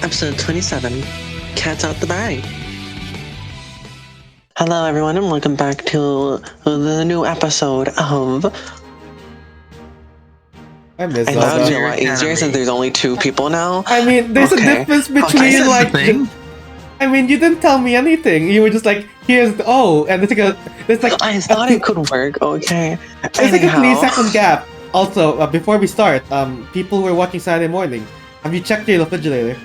episode 27, Cat's Out the Bag. Hello everyone and welcome back to the new episode of... I miss I thought it would be a Zelda. lot easier since there's only two people now. I mean, there's a difference between like... I mean, you didn't tell me anything. You were just like, here's the... Oh, and there's like... I thought it could work, okay. There's like a 3-second gap. Also, before we start, people who are watching Saturday morning, have you checked your refrigerator?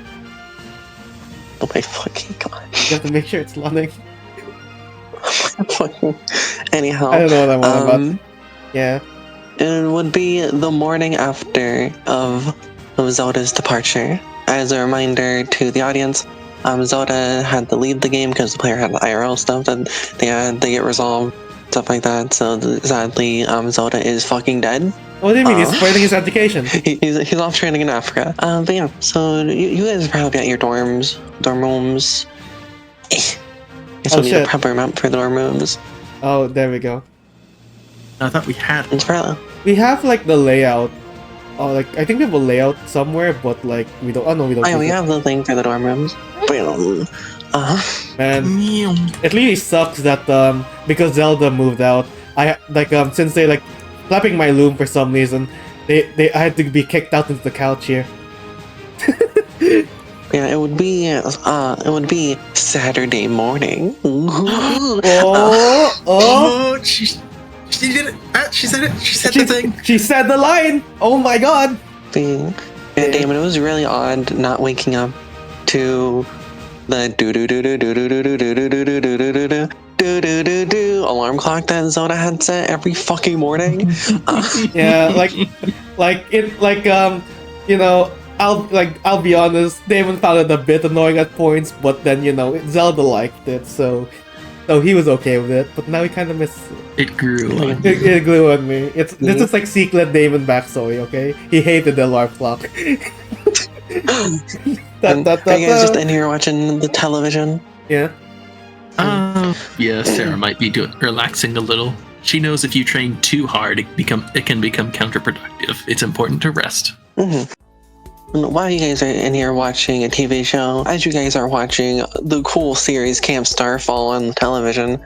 Oh my fucking god. You have to make sure it's running. Anyhow. I don't know what I'm on about. Yeah. It would be the morning after of Zelda's departure. As a reminder to the audience, Zelda had to leave the game because the player had IRL stuff that they had to get resolved, stuff like that. So sadly, Zelda is fucking dead. What do you mean? He's spoiling his education. He's off training in Africa. But yeah, so you guys are probably at your dorm rooms. Guess we need a proper map for the dorm rooms. Oh, there we go. I thought we had. We have like the layout. Oh, like I think we have a layout somewhere, but like we don't. Oh no, we don't. Oh, yeah, we have the thing for the dorm rooms. Man, it really sucks that because Zelda moved out, I like since they like flapping my loom for some reason, I had to be kicked out into the couch here. Yeah, it would be Saturday morning. She did it. She said it. She said the thing. She said the line. Oh my god. Yeah, Damon, it was really odd not waking up to the do alarm clock that Zelda had set every fucking morning. Yeah, you know, I'll be honest, Damon found it a bit annoying at points, but then Zelda liked it, so he was okay with it. But now he kind of it grew. It grew on me. This is like secret Damon backstory, okay? He hated the alarm clock. Are you guys just in here watching the television? Yeah. Yeah, Serra might be relaxing a little. She knows if you train too hard, it can become counterproductive. It's important to rest. While you guys are in here watching a TV show, as you guys are watching the cool series Camp Starfall on the television,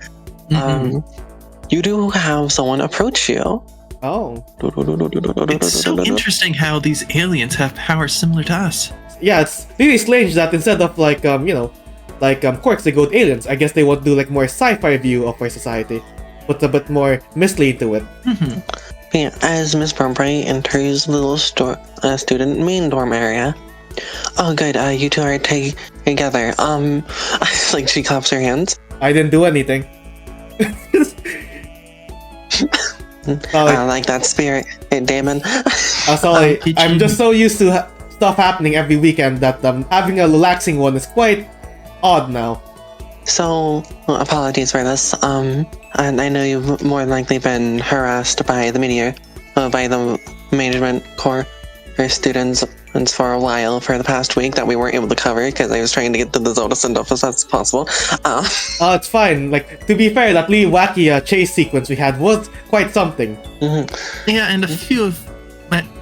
you do have someone approach you. Oh. It's so interesting how these aliens have powers similar to us. Yeah, it's really strange that instead of quirks, they go with aliens. I guess they want to do like more sci-fi view of our society, but a bit more mystery to it. Yeah, as Miss Burnbright enters the little student main dorm area. Oh, good. You two are together. Like she claps her hands. I didn't do anything. I like that spirit, Damon. Sorry, I'm just so used to stuff happening every weekend that having a relaxing one is quite odd now. So, apologies for this. And I know you've more than likely been harassed by the management core for students for a while for the past week that we weren't able to cover because I was trying to get to the Zelda send-off as fast as possible. It's fine. Like, to be fair, that really wacky chase sequence we had was quite something. Yeah, and a few of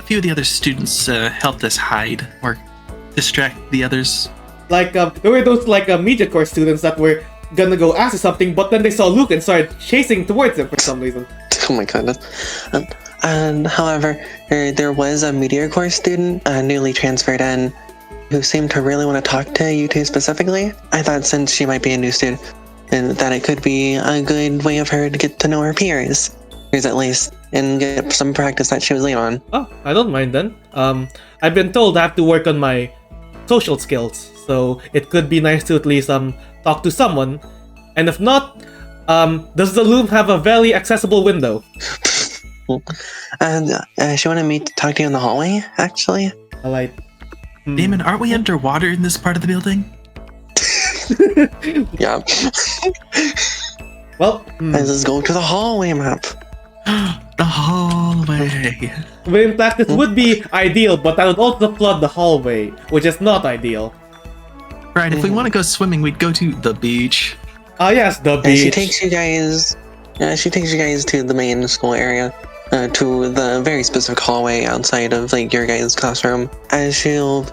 the other students helped us hide or distract the others. Like, there were those media course students that were gonna go after something, but then they saw Luke and started chasing towards him for some reason. Oh my goodness. And however, there was a Meteor Course student newly transferred in who seemed to really want to talk to you two specifically. I thought since she might be a new student, and that it could be a good way of her to get to know her peers at least, and get some practice that she was late on. Oh, I don't mind then. I've been told I have to work on my social skills, so it could be nice to at least talk to someone. And if not, does the loom have a very accessible window? And she wanted me to talk to you in the hallway, actually. Damon, aren't we underwater in this part of the building? Yeah. Well, let's just go to the hallway map. The hallway. Well, in fact, this would be ideal, but that would also flood the hallway, which is not ideal. Right, if we want to go swimming, we'd go to the beach. Yes, the beach. She takes you guys to the main school area, to the very specific hallway outside of your guys' classroom. As she'll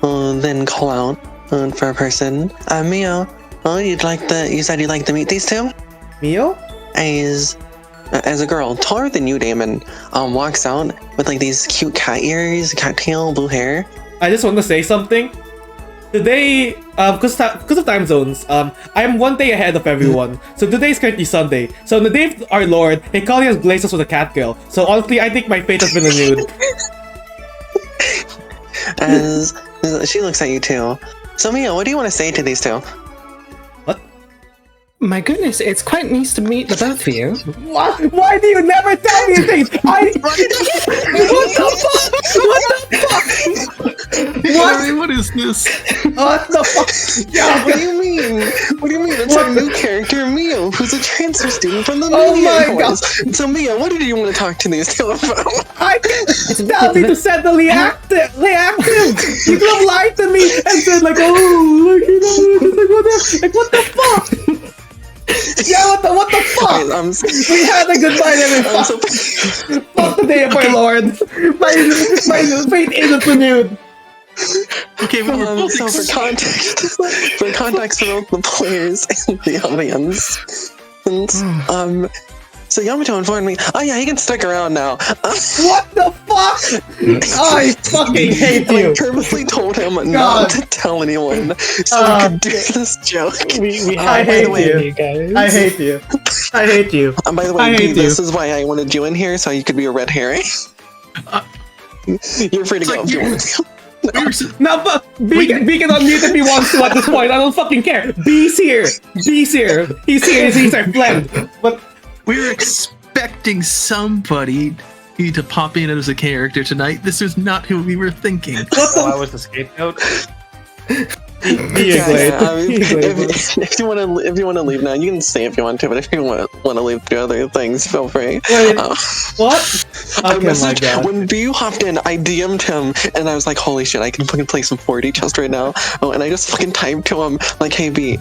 then call out for a person. Mio, you said you'd like to meet these two? Mio? As a girl taller than you, Damon, walks out with like these cute cat ears, cat tail, blue hair. I just want to say something. Today, because of time zones, I am one day ahead of everyone. So today is currently Sunday. So on the day of our Lord, Hikari has glazed us with a cat girl. So honestly, I think my fate has been renewed. As she looks at you too. So Mio, what do you want to say to these two? What? My goodness, it's quite nice to meet the both of you. What? Why do you never tell me things? What the fuck? What the fuck? What is this? What the fuck? Yeah, What do you mean? What do you mean? It's our new character, Mio, who's a transfer student from the Oh media my course. So Mio, what did you want to talk to these two about? I can't tell me to set the reactive. You could have lied to me and said like, oh, like you know, just like what the fuck? Yeah, what the fuck? We had a goodbye and I'm so fuck the day of our Lord. My fate isn't renewed. Okay, well, we're both so for context for both the players and the audience, and, so Yamato informed me, oh yeah, he can stick around now. What the fuck? I fucking hate And I you. purposely told him God. not to tell anyone so we could do this joke. We I have hate fun with you. guys. I hate you. I hate you. By the I way, hate this you. is why I wanted you in here, so you could be a red herring. You're free to go like if you you're- want to. No, but Beacon unmute if he wants to at this point. I don't fucking care. B's here. B's here. He's here. He's our friend. But We're expecting somebody to pop in as a character tonight. This is not who we were thinking. Oh, I was the scapegoat. he Yeah, agreed. I mean, He agreed. if you want to leave now, you can stay if you want to. But if you want to leave to other things, feel free. Wait, Uh, what? I Okay, my messaged god. when Bu hopped in. I DM'd him, and I was like, "Holy shit! I can fucking play some 4D chest right now." Oh, and I just fucking typed to him like, "Hey B,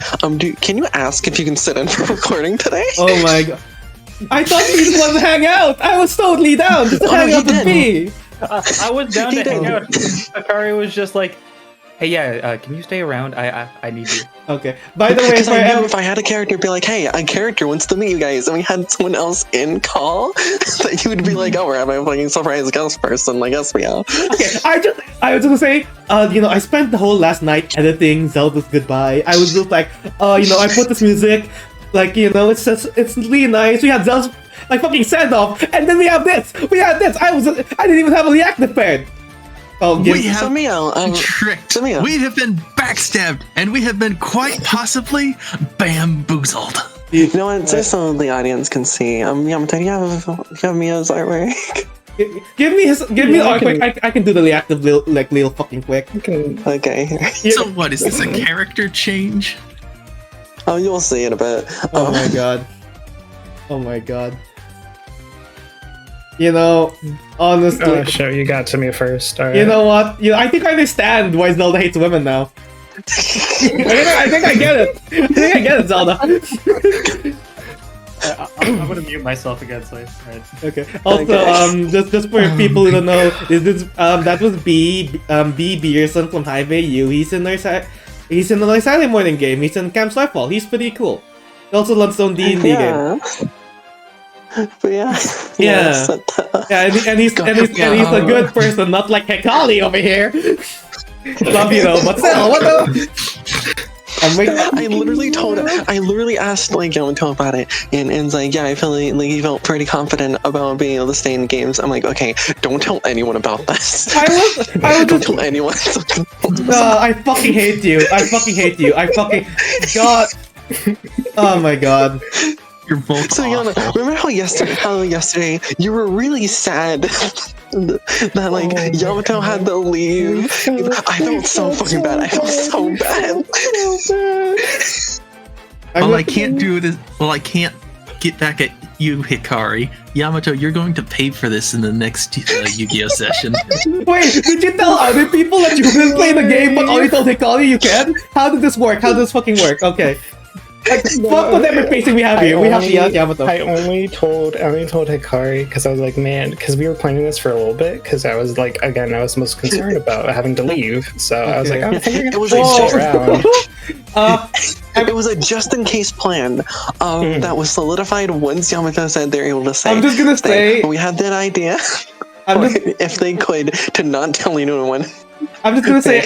can you ask if you can sit in for recording today?" Oh my god. I thought we just wanted to hang out. I was totally down just to Oh, no, hang he out with didn't. B. I was down He to hang did. out. Hikari was just like, "Hey, yeah, can you stay around? I need you." Okay. By the way, Because for I knew every- if I had a character be like, "Hey, a character wants to meet you guys," and we had someone else in call, that you would be like, "Oh, we're having a fucking surprise guest person." Like, yes, we are. Okay, I was gonna say, I spent the whole last night editing Zelda's Goodbye. I was just like, I put this music, like, it's really nice. We had Zelda's, like, fucking send off, and then we have this. I didn't even have a react prepared. Oh, We have So Mio, tricked. so Mio. We have been backstabbed, and we have been quite possibly bamboozled. You know what? Just so the audience can see. Yamato, do you have Mio's artwork? Give me the I artwork. can- I can do the reactive real fucking quick. Okay. Okay. So what is this, a character change? Oh, you'll see in a bit. Oh my god. Oh my god. Honestly, Oh, sure, you got to me first. All right. you know what? I think I understand why Zelda hates women now. I think I get it. I think I get it, Zelda. I'm gonna mute myself again, so right. Okay. Also, Okay. just for people who don't know, that was B Beerson from High Bay U. He's in the Saturday morning game. He's in Camp Starfall. He's pretty cool. He also loves his own D&D game. Yeah. But yeah. Yeah. Yeah, and he's a good person, not like Hikari over here. Love you though, but still, what the? I literally asked like Yamato about it, and it's like, yeah, I feel like he felt pretty confident about being able to stay in games. I'm like, okay, don't tell anyone about this. I was Don't just, tell anyone. I fucking hate you. I fucking God. Oh my god. You're both So Yana, awful. remember how yesterday you were really sad that like Yamato had to leave? I felt so fucking bad. I felt so bad. Well, I can't do this. Well, I can't get back at you, Hikari. Yamato, you're going to pay for this in the next Yu-Gi-Oh session. Wait, did you tell other people that you couldn't play the game, but only told Hikari you can? How did this work? How did this fucking work? Okay. Like, fuck whatever pacing we have here. We have to yell at Yamato. I only told Hikari because I was like, man, because we were planning this for a little bit. Because I was like, again, I was most concerned about having to leave. So I was like, I think we're gonna stick around. It was a just-in-case plan that was solidified once Yamato said they're able to say. I'm just gonna say we had that idea. If they could, to not tell anyone. I'm just gonna say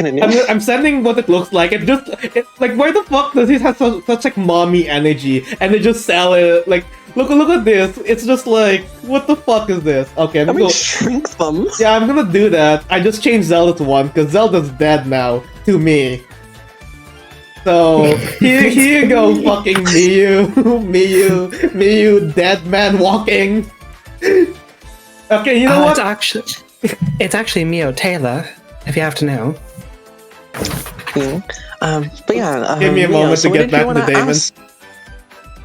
I'm sending what it looks like. It's like, why the fuck does he have such like mommy energy? And they just sell it like, look at this. It's just like, what the fuck is this? Okay, I'm gonna shrink them. Yeah, I'm gonna do that. I just changed Zelda to 1 because Zelda's dead now to me. So here you go, fucking Miyu, dead man walking. Okay, you know what? It's actually Mio Taylor, if you have to know. But yeah, give me a moment to get back to Damon.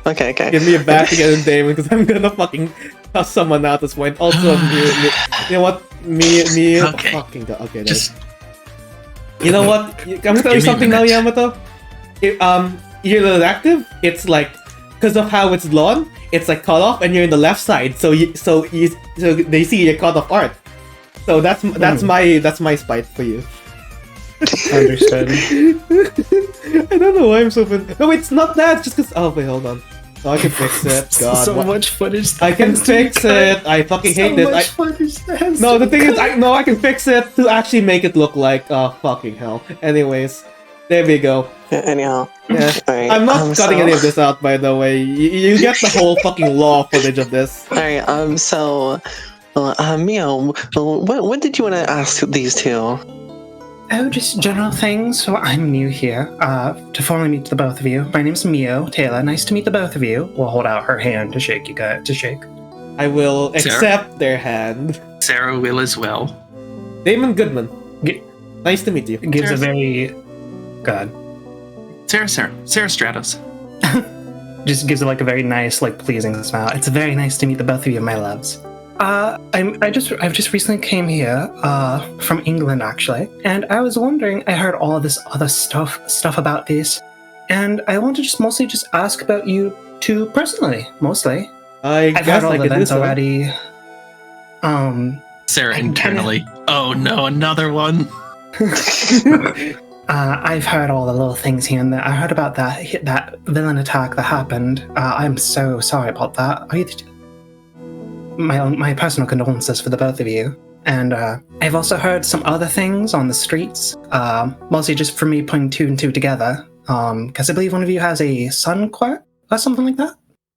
Okay. Give me a back to get in Damon because I'm gonna fucking cuss someone out at this point. Also, you know what? Me. Okay. Fucking God. Okay, Just. You know what? I'm gonna tell you something now, Yamato. You're active. It's like, because of how it's drawn, it's like cut off, and you're in the left side. So they see your cut off art. So that's my spite for you. Understood. I don't know why I'm so fun. No, it's not that. Just because. Oh wait, hold on. Oh, I can fix it. God, so much footage. I can fix it. I fucking hate it. No, the thing is, I can fix it to actually make it look like fucking hell. Anyways, there we go. Anyhow, yeah. Right, I'm not cutting any of this out, by the way. You get the whole fucking raw footage of this. Alright, Mio, what did you want to ask these two? Oh, just general things. So I'm new here. To formally meet the both of you, my name's Mio Taylor. Nice to meet the both of you. We'll hold out her hand to shake. You got to shake. I will accept their hand. Serra will as well. Damon Goodman. Nice to meet you. Gives a very good. Serra Stratos. Just gives it like a very nice, like pleasing smile. It's very nice to meet the both of you, my loves. I've just recently came here, from England actually, and I was wondering, I heard all this other stuff about this, and I want to just mostly ask about you two personally, mostly. I've heard all the events already. Serra internally. Oh no, another one. I've heard all the little things here and there. I heard about that villain attack that happened. I'm so sorry about that. My personal condolences for the both of you. And I've also heard some other things on the streets, mostly just for me putting 2 and 2 together. Because I believe one of you has a sun quirk or something like that.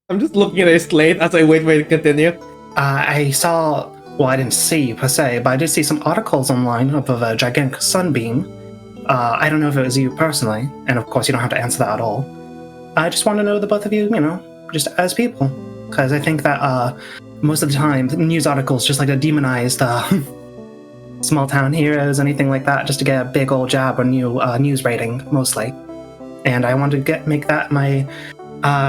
I'm just looking at his slate as I wait for it to continue. I saw, well, I didn't see per se, but I did see some articles online of a gigantic sunbeam. I don't know if it was you personally, and of course you don't have to answer that at all. I just want to know the both of you, just as people. Because I think that most of the time, news articles just like to demonize the small town heroes, anything like that, just to get a big old jab or new news rating, mostly. And I want to make that my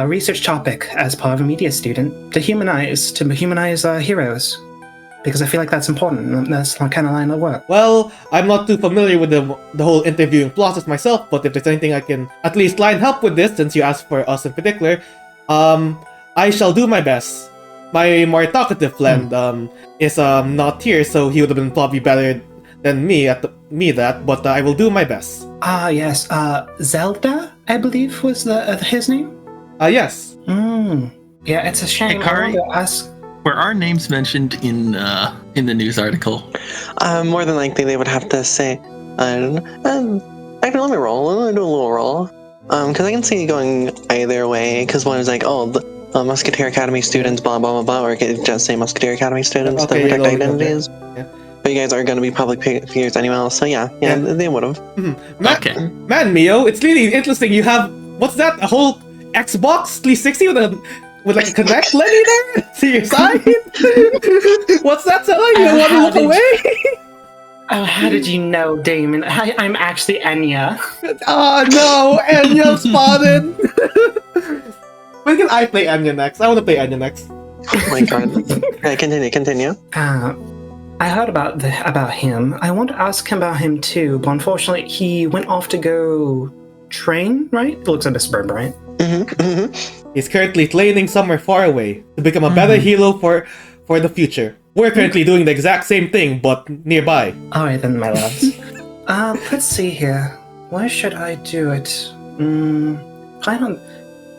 research topic as part of a media student, to humanize heroes. Because I feel like that's important, and that's the kind of line of work. Well, I'm not too familiar with the whole interviewing process myself, but if there's anything I can at least line help with this, since you asked for us in particular, I shall do my best. My more talkative friend is not here, so he would have been probably better than me at but I will do my best. Yes. Zelda, I believe, was his name? Yes. Yeah, it's a shame. Hikari? I wanted to ask... Were our names mentioned in the news article? More than likely they would have to say, I don't know. Actually, let me roll. Let me do a little roll. Because I can see it going either way. Because one is like, oh, the Musketeer Academy students, blah, blah, blah, blah. Or it could just say Musketeer Academy students to protect identities. Yeah. But you guys are going to be public figures anyway, so yeah, they would have. Okay. Man, Mio, it's really interesting. You have, what's that, a whole Xbox 360 with like a Connect Lenny there to your side? What's that telling you? Want to look away? Oh, how did you know, Damon? I'm actually Enya. Oh no, Enya spotted! When can I play Enya next? I want to play Enya next. Oh my god. Alright, continue. I heard about him. I want to ask him about him too, but unfortunately he went off to go train, right? It looks like Mr. Burnbright. He's currently training somewhere far away to become a better hero for the future. We're currently doing the exact same thing, but nearby. Alright then, my loves. Let's see here. Where should I do it?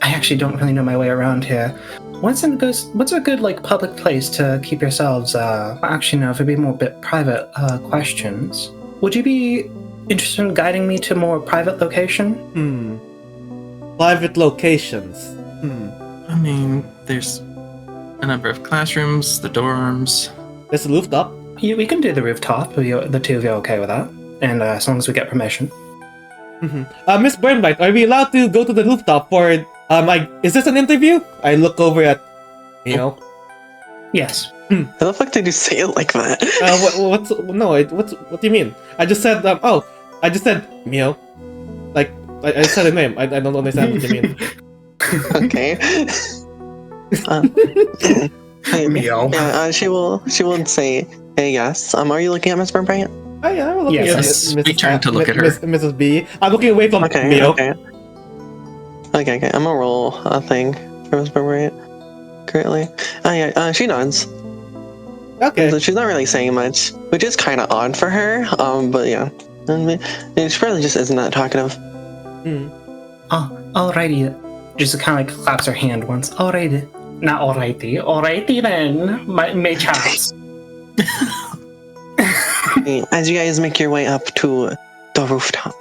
I actually don't really know my way around here. What's a good like public place to keep yourselves? Actually, no. If it'd be more bit private questions, would you be interested in guiding me to a more private location? Private locations. I mean, there's a number of classrooms, the dorms. There's a rooftop. We can do the rooftop. The two of you are okay with that? And as long as we get permission. Miss Burnbright, are we allowed to go to the rooftop for? Is this an interview? I look over at, Yes. How the fuck did you say it like that? What do you mean? I just said I just said Mio. Like I said a name. I don't understand what you mean. Okay. Meow. Yeah, she will say yes. Are you looking at Miss Burnbright? Oh yeah, I'm looking Yes. at We turned to look at her. Mrs. B. I'm looking away from Okay, Mio. okay. Okay. I'm gonna roll a thing for Miss Burnbright currently. She nods. Okay. So she's not really saying much, which is kind of odd for her. But yeah, she probably just isn't that talkative. Alrighty. Just kind of like claps her hand once. Alrighty. Not alrighty. Alrighty then. My chance. As you guys make your way up to the rooftop,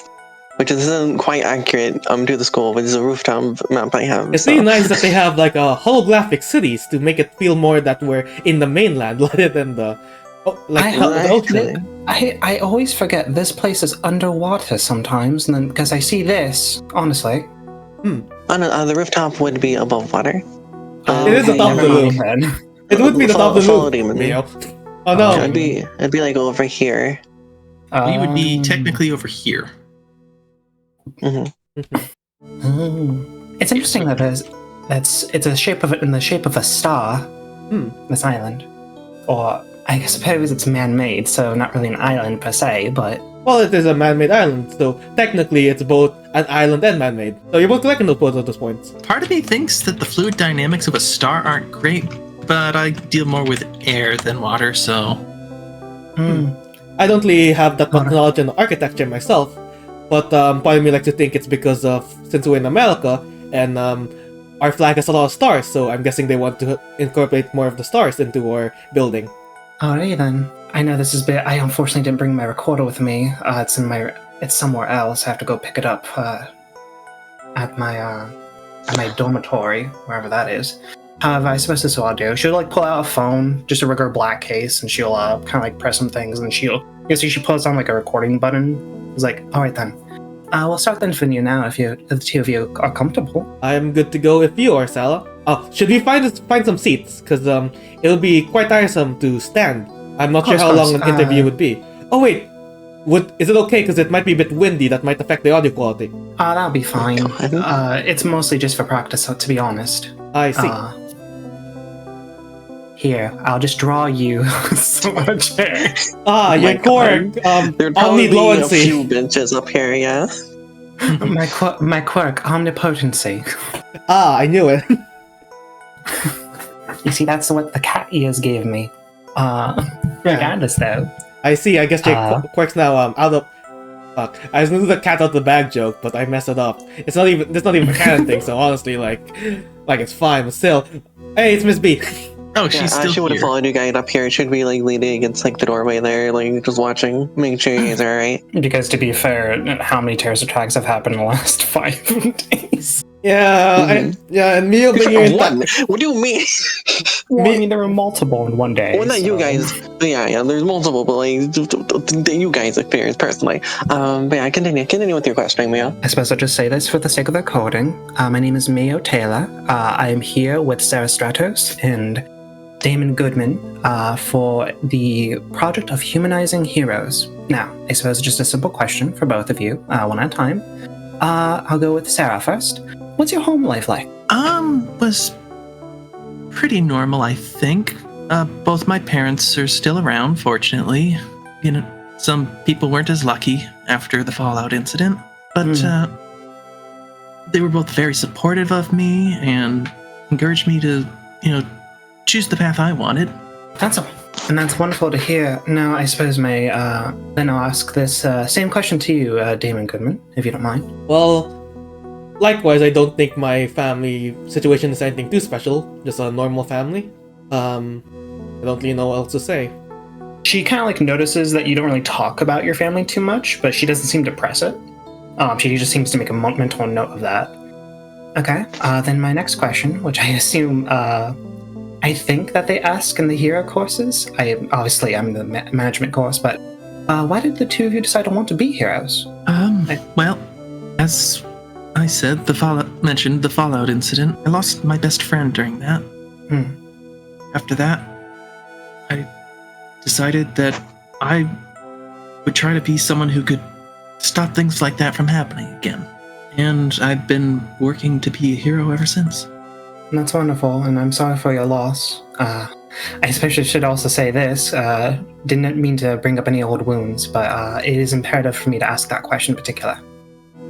which isn't quite accurate to the school, but it's a rooftop map I have. It's really nice that they have like a holographic cities to make it feel more that we're in the mainland rather than the ocean. I always forget this place is underwater sometimes, and then because I see this, honestly. The rooftop would be above water. It is above the room. It would be the top of the Follow room. Demon. Oh no. It'd be like over here. We would be technically over here. It's interesting that it's a shape of it in the shape of a star. This island, or I suppose it's man-made, so not really an island per se, but Well, it is a man-made island, so technically it's both an island and man-made. So you're both correct in both of those points. Part of me thinks that the fluid dynamics of a star aren't great, but I deal more with air than water, so... I don't really have that much knowledge in architecture myself, but part of me likes to think it's because of, since we're in America, and our flag has a lot of stars, so I'm guessing they want to incorporate more of the stars into our building. alright then. I know this is a bit. I unfortunately didn't bring my recorder with me. It's somewhere else. I have to go pick it up at my dormitory, wherever that is. However, I suppose this is what I'll do. She'll like pull out a phone, just a regular black case, and she'll kind of like press some things, and she pulls down like a recording button. It's like, all right then. We'll start the interview now if the two of you are comfortable. I'm good to go if you are, Sarah. Oh, should we find some seats? Because it'll be quite tiresome to stand. I'm not sure how long an interview would be. Oh wait, is it okay? Because it might be a bit windy. That might affect the audio quality. That'll be fine. It's mostly just for practice, to be honest. I see. Here, I'll just draw you some chair. Your quirk. There'd I'll probably need be a fluency. few benches up here, yeah. My quirk, omnipotency. I knew it. You see, that's what the cat ears gave me. Regardless, though. I see. I guess your quirk's now out of. Fuck. I was gonna do the cat out the bag joke, but I messed it up. It's not even a canon thing. So honestly, like it's fine. But still, hey, it's Miss B. Oh, she's still she would have here. followed you guys up here. She'd be like leaning against like the doorway there, like just watching, making sure you guys are alright. Because to be fair, how many terrorist attacks have happened in the last 5 days? Yeah, and Mio being here. One? What do you mean? Well, I mean, there were multiple in one day. Well, not you guys. But yeah, there's multiple, but like you guys experienced personally. But yeah, continue with your questioning, Mio. I suppose I'll just say this for the sake of the recording. My name is Mio Taylor. I am here with Serra Stratos and Damon Goodman for the project of humanizing heroes. Now, I suppose just a simple question for both of you, one at a time. I'll go with Serra first. What's your home life like? Was pretty normal, I think. Both my parents are still around, fortunately. You know, some people weren't as lucky after the Fallout incident, but they were both very supportive of me and encouraged me to, choose the path I wanted. That's wonderful to hear. Now, I suppose then I'll ask this same question to you, Damon Goodman, if you don't mind. Well, likewise, I don't think my family situation is anything too special. Just a normal family. I don't really know what else to say. She kind of like notices that you don't really talk about your family too much, but she doesn't seem to press it. She just seems to make a mental note of that. Okay, then my next question, which I assume, I think that they ask in the hero courses. I'm the management course, but why did the two of you decide to want to be heroes? Well, as I said, the Fallout incident. I lost my best friend during that. After that, I decided that I would try to be someone who could stop things like that from happening again. And I've been working to be a hero ever since. That's wonderful, and I'm sorry for your loss. I especially should also say this, didn't mean to bring up any old wounds, but it is imperative for me to ask that question in particular.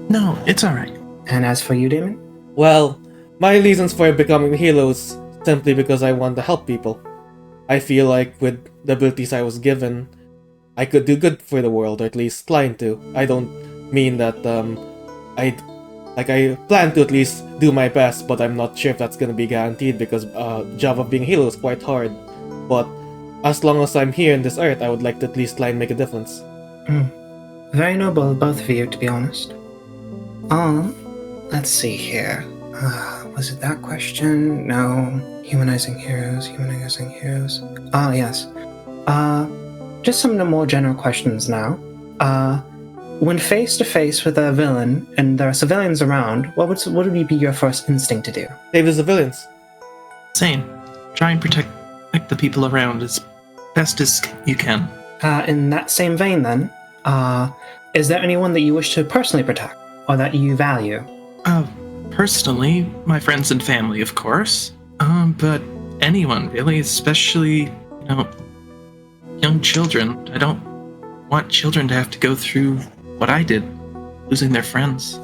No, it's alright. And as for you, Damon? Well, my reasons for becoming heroes simply because I want to help people. I feel like with the abilities I was given, I could do good for the world, or at least trying to. I don't mean that I plan to at least do my best, but I'm not sure if that's gonna be guaranteed because job of being a hero is quite hard. But as long as I'm here in this earth, I would like to at least try and make a difference. Very noble, both of you, to be honest. Let's see here. Was it that question? No. Humanizing heroes. Yes. Just some more general questions now. When face to face with a villain and there are civilians around, what would be your first instinct to do? Save the civilians. Same. Try and protect the people around as best as you can. In that same vein, then, is there anyone that you wish to personally protect or that you value? Personally, my friends and family, of course. But anyone really, especially, young children. I don't want children to have to go through what I did, losing their friends.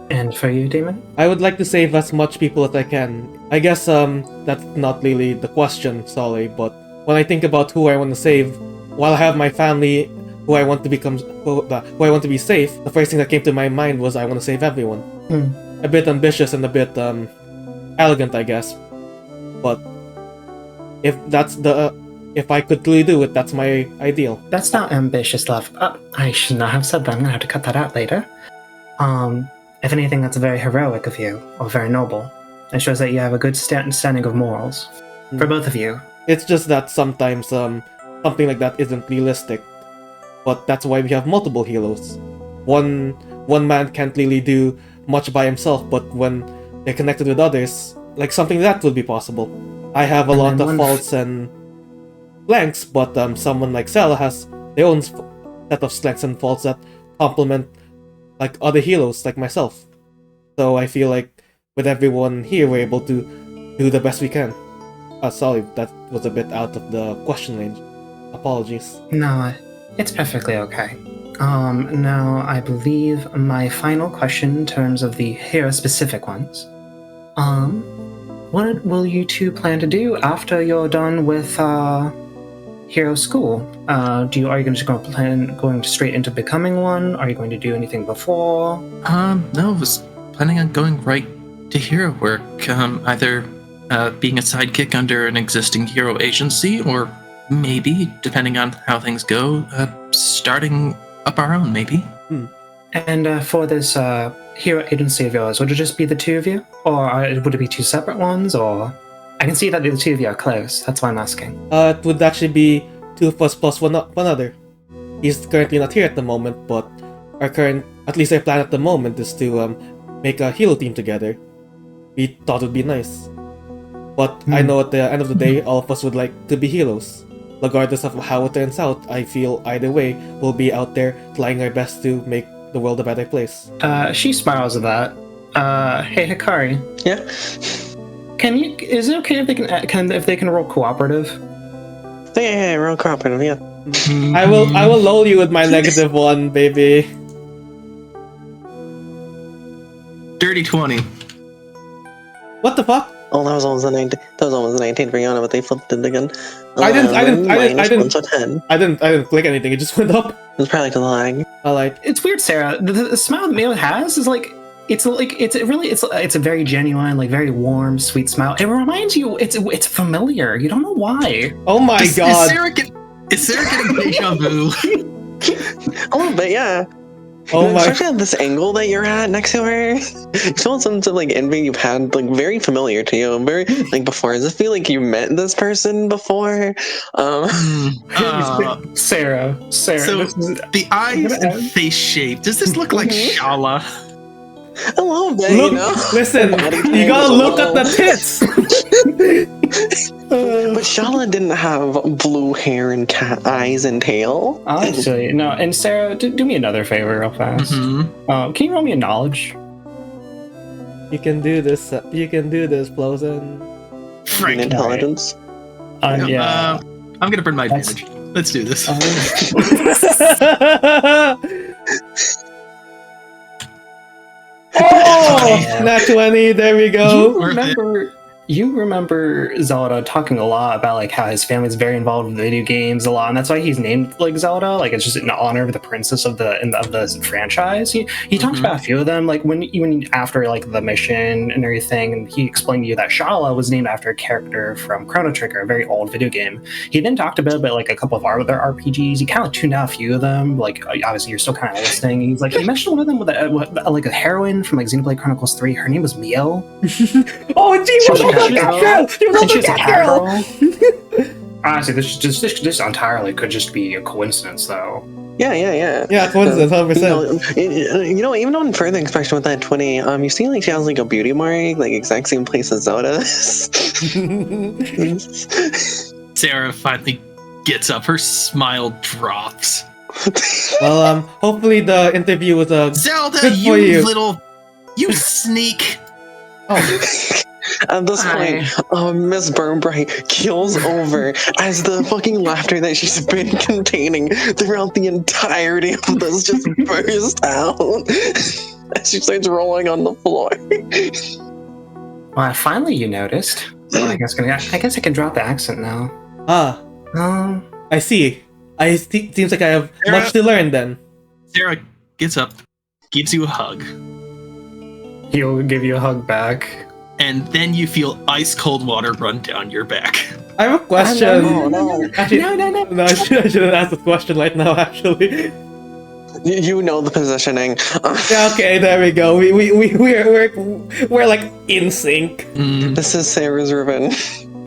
And for you, Damon? I would like to save as much people as I can. I guess that's not really the question, sorry, but when I think about who I want to save, while I have my family who I want to be safe, the first thing that came to my mind was I want to save everyone. A bit ambitious and a bit elegant, I guess. But if I could really do it, that's my ideal. That's not ambitious, love. I should not have said that. I'm gonna have to cut that out later. If anything, that's very heroic of you, or very noble. It shows that you have a good standing of morals. For both of you. It's just that sometimes something like that isn't realistic. But that's why we have multiple heroes. One man can't really do much by himself, but when they're connected with others, like something like that would be possible. I have a lot of faults and blanks, but someone like Serra has their own set of strengths and faults that complement like other heroes like myself. So I feel like with everyone here, we're able to do the best we can. Sorry, that was a bit out of the question range. Apologies. No, it's perfectly okay. Now I believe my final question in terms of the hero-specific ones. What will you two plan to do after you're done with hero school? Are you going straight into becoming one? Are you going to do anything before? No, I was planning on going right to hero work. Either being a sidekick under an existing hero agency, or maybe, depending on how things go, starting up our own, maybe. And for this hero agency of yours, would it just be the two of you? Or would it be two separate ones? Or I can see that the two of you are close. That's why I'm asking. It would actually be two of us plus one other. He's currently not here at the moment, but our plan at the moment is to make a hero team together. We thought it would be nice. But I know at the end of the day, all of us would like to be heroes. Regardless of how it turns out, I feel either way, we'll be out there trying our best to make the world a better place. She smiles at that. Hey Hikari. Yeah. Is it okay if they can roll cooperative? Yeah, real cooperative, yeah. I will lull you with my -1, baby. Dirty 20. What the fuck? Oh, that was almost a 19. That was almost a 19 for Yana, but they flipped it again. I didn't minus 1, so 10. I didn't click anything. It just went up. It's probably to the lag. Alright. It's weird, Sarah. The smile that Mayo has is like it's a very genuine, like very warm, sweet smile. It reminds you, it's familiar. You don't know why. Oh my god. Is Sarah getting deja vu? A little bit, yeah. Oh my. Especially at this angle that you're at next to her. You feel some sense of like envy you've had, like very familiar to you, very like before. Does it feel like you met this person before? Sarah. So the eyes and face shape. Does this look like Shala? A little bit, Look, you know. listen, you gotta look at the tits. But Shala didn't have blue hair and cat eyes and tail. Honestly, no. And Sarah, do me another favor, real fast. Can you roll me a knowledge? You can do this. You can do this, Flozen. Frank. Intelligence. Yeah. I'm gonna burn my advantage. Let's do this. Oh, nat 20. There we go. You remember Zelda talking a lot about like how his family's very involved with video games a lot, and that's why he's named like Zelda. Like it's just in honor of the princess of the franchise. He talked about a few of them, like when after like the mission and everything, and he explained to you that Shala was named after a character from Chrono Trigger, a very old video game. He then talked a bit about like a couple of other RPGs. He kind of tuned out a few of them. Like obviously you're still kind of listening. He's like he mentioned one of them with like a heroine from like Xenoblade Chronicles 3. Her name was Mio. Oh, she was a cat girl. Honestly, this entirely could just be a coincidence, though. Yeah. Yeah, coincidence, 100%. You know, even on further inspection with that 20, you see like she has like a beauty mark, like exact same place as Zelda. Sarah finally gets up. Her smile drops. Well, hopefully the interview was Zelda, good for you. You sneak. Oh. At this point, Miss Burnbright keels over as the fucking laughter that she's been containing throughout the entirety of this just bursts out as she starts rolling on the floor. Well, finally you noticed. Well, I guess I can drop the accent now. I see. Seems like I have Sarah, much to learn then. Sarah gets up, gives you a hug. He'll give you a hug back. And then you feel ice cold water run down your back. I have a question. No. Actually, No. No, I shouldn't ask this question right now, actually. You know the positioning. Yeah, okay, there we go. We're like in sync. This is Sarah's ribbon.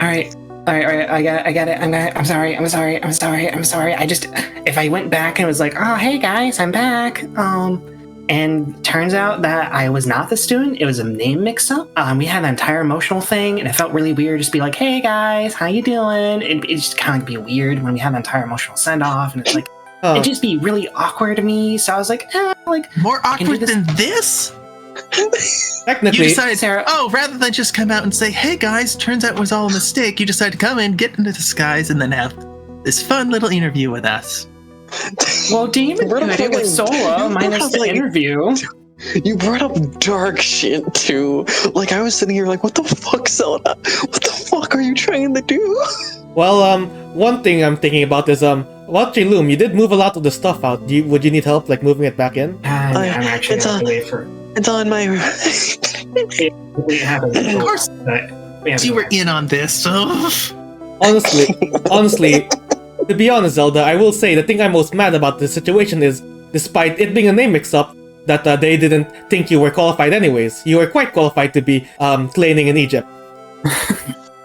All right. I got it. I'm sorry. I just, if I went back and was like, oh, hey guys, I'm back. And turns out that I was not the student. It was a name mix-up. We had an entire emotional thing, and it felt really weird just to be like, hey guys, how you doing? It just kind of be weird when we have an entire emotional send-off, and it's like, it'd just be really awkward to me. So I was like, more awkward than this? Technically, you decided, Sarah, rather than just come out and say, hey guys, turns out it was all a mistake, you decided to come in, get into disguise, and then have this fun little interview with us. Well, Damon did it with Solo, minus the interview. You brought up dark shit too. Like I was sitting here like, what the fuck, Zelda? What the fuck are you trying to do? Well, one thing I'm thinking about is about Loom, you did move a lot of the stuff out. Would you need help like moving it back in? I'm actually it's on my. Of course, you were in on this, so. Honestly, to be honest, Zelda, I will say the thing I'm most mad about this situation is, despite it being a name mix-up, that they didn't think you were qualified anyways. You were quite qualified to be training in Egypt.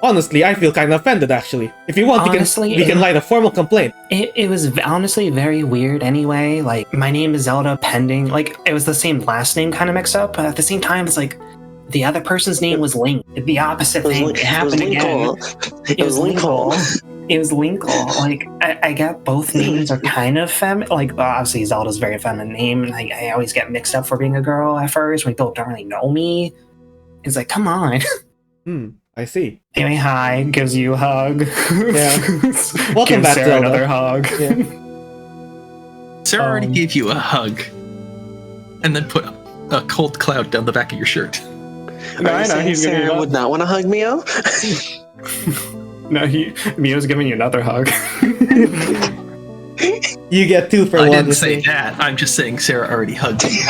Honestly, I feel kind of offended, actually. If you want, we can write a formal complaint. It was honestly very weird anyway. Like, my name is Zelda pending. Like, it was the same last name kind of mix up, but at the same time, it's like, the other person's name was Link. The opposite thing. It happened again. It was Linkle. It was Linkle. Like, I get both names are kind of feminine. Like, obviously, Zelda's a very feminine name, and I always get mixed up for being a girl at first when people don't really know me. It's like, come on. I see. Anyway, hi, gives you a hug. Yeah. Welcome back, Sarah Zelda. another hug. Yeah. Sarah already gave you a hug. And then put a cold cloud down the back of your shirt. No, Are you saying he's giving Sarah you would not want to hug Mio? No, Mio's giving you another hug. You get 2 for I 1. didn't you say see. that. I'm just saying Sarah already hugged you.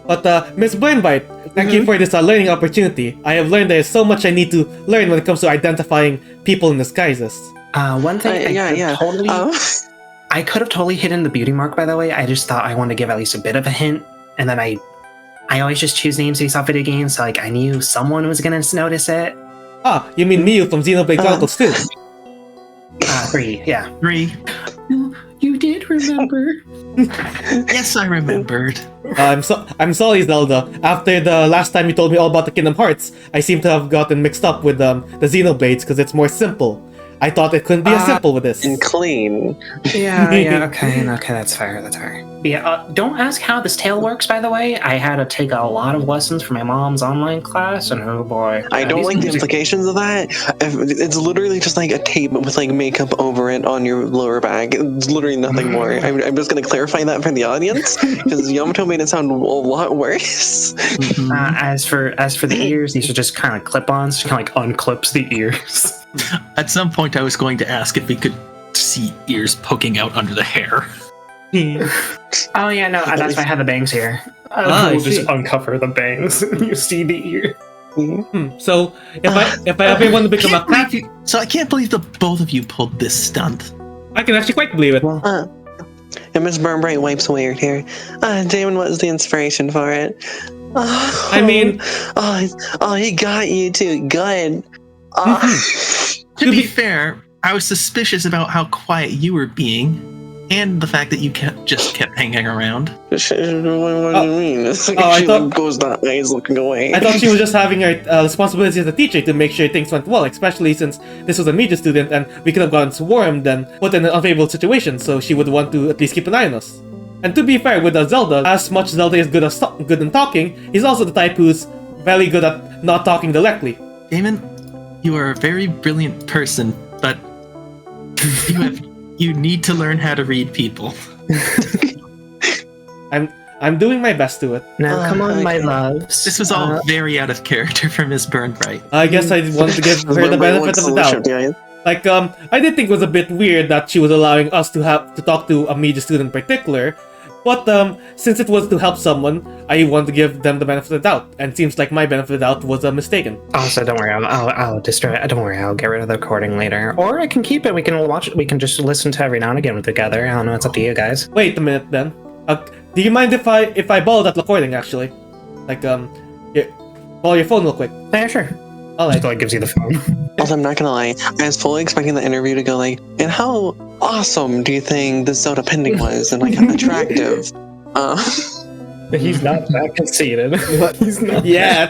But Miss Burnbright, thank you for this learning opportunity. I have learned there's so much I need to learn when it comes to identifying people in disguises. One thing I could have totally hidden the beauty mark, by the way. I just thought I wanted to give at least a bit of a hint, and then I always just choose names based off video games, so like I knew someone was gonna notice it. Ah, you mean Miyu from Xenoblade Chronicles 2? 3, yeah. 3. You did remember. Yes, I remembered. I'm sorry, Zelda. After the last time you told me all about the Kingdom Hearts, I seem to have gotten mixed up with the Xenoblades because it's more simple. I thought it couldn't be as simple with this. And clean. Yeah, okay, that's fair. Yeah, don't ask how this tail works, by the way. I had to take a lot of lessons from my mom's online class, and oh boy. I don't like the implications of that. It's literally just like a tape with like makeup over it on your lower back. It's literally nothing more. I'm just going to clarify that for the audience because Yamato made it sound a lot worse. As for the ears, these are just kind of clip-ons. Kind of like unclips the ears. At some point, I was going to ask if we could see ears poking out under the hair. Oh yeah, no, that's why I have the bangs here. I We'll see. just uncover the bangs. You see the ear. So if I ever want to become a cat, So I can't believe the both of you pulled this stunt. I can actually quite believe it. And Miss Burnbright wipes away her tear. Damon was the inspiration for it. I mean, he got you too. Good. To be fair, I was suspicious about how quiet you were being, and the fact that you just kept hanging around. What do you mean? She goes that eyes looking away. I thought she was just having her responsibility as a teacher to make sure things went well, especially since this was a media student and we could have gotten swarmed and put in an unfavorable situation, so she would want to at least keep an eye on us. And to be fair, with Zelda, as much Zelda is good in talking, he's also the type who's very good at not talking directly. Damon, you are a very brilliant person, but you need to learn how to read people. I'm doing my best to it. Now, come on, my loves. This was all very out of character for Miss Burnbright. I guess I wanted to give her the benefit of the doubt. Like, I did think it was a bit weird that she was allowing us to talk to a media student in particular, but since it was to help someone, I wanted to give them the benefit of the doubt, and it seems like my benefit of the doubt was mistaken. Also, don't worry, I'll destroy it. Don't worry, I'll get rid of the recording later, or I can keep it. We can watch it. We can just listen to every now and again together. I don't know. It's up to you guys. Wait a minute, then. Do you mind if I borrow that recording actually? Like, borrow your phone real quick. Yeah, sure. Alright. Just like gives you the phone. Also, I'm not gonna lie, I was fully expecting the interview to go like, and how awesome do you think the Zelda pending was, and like how attractive? He's not that conceited. He's not. Yeah.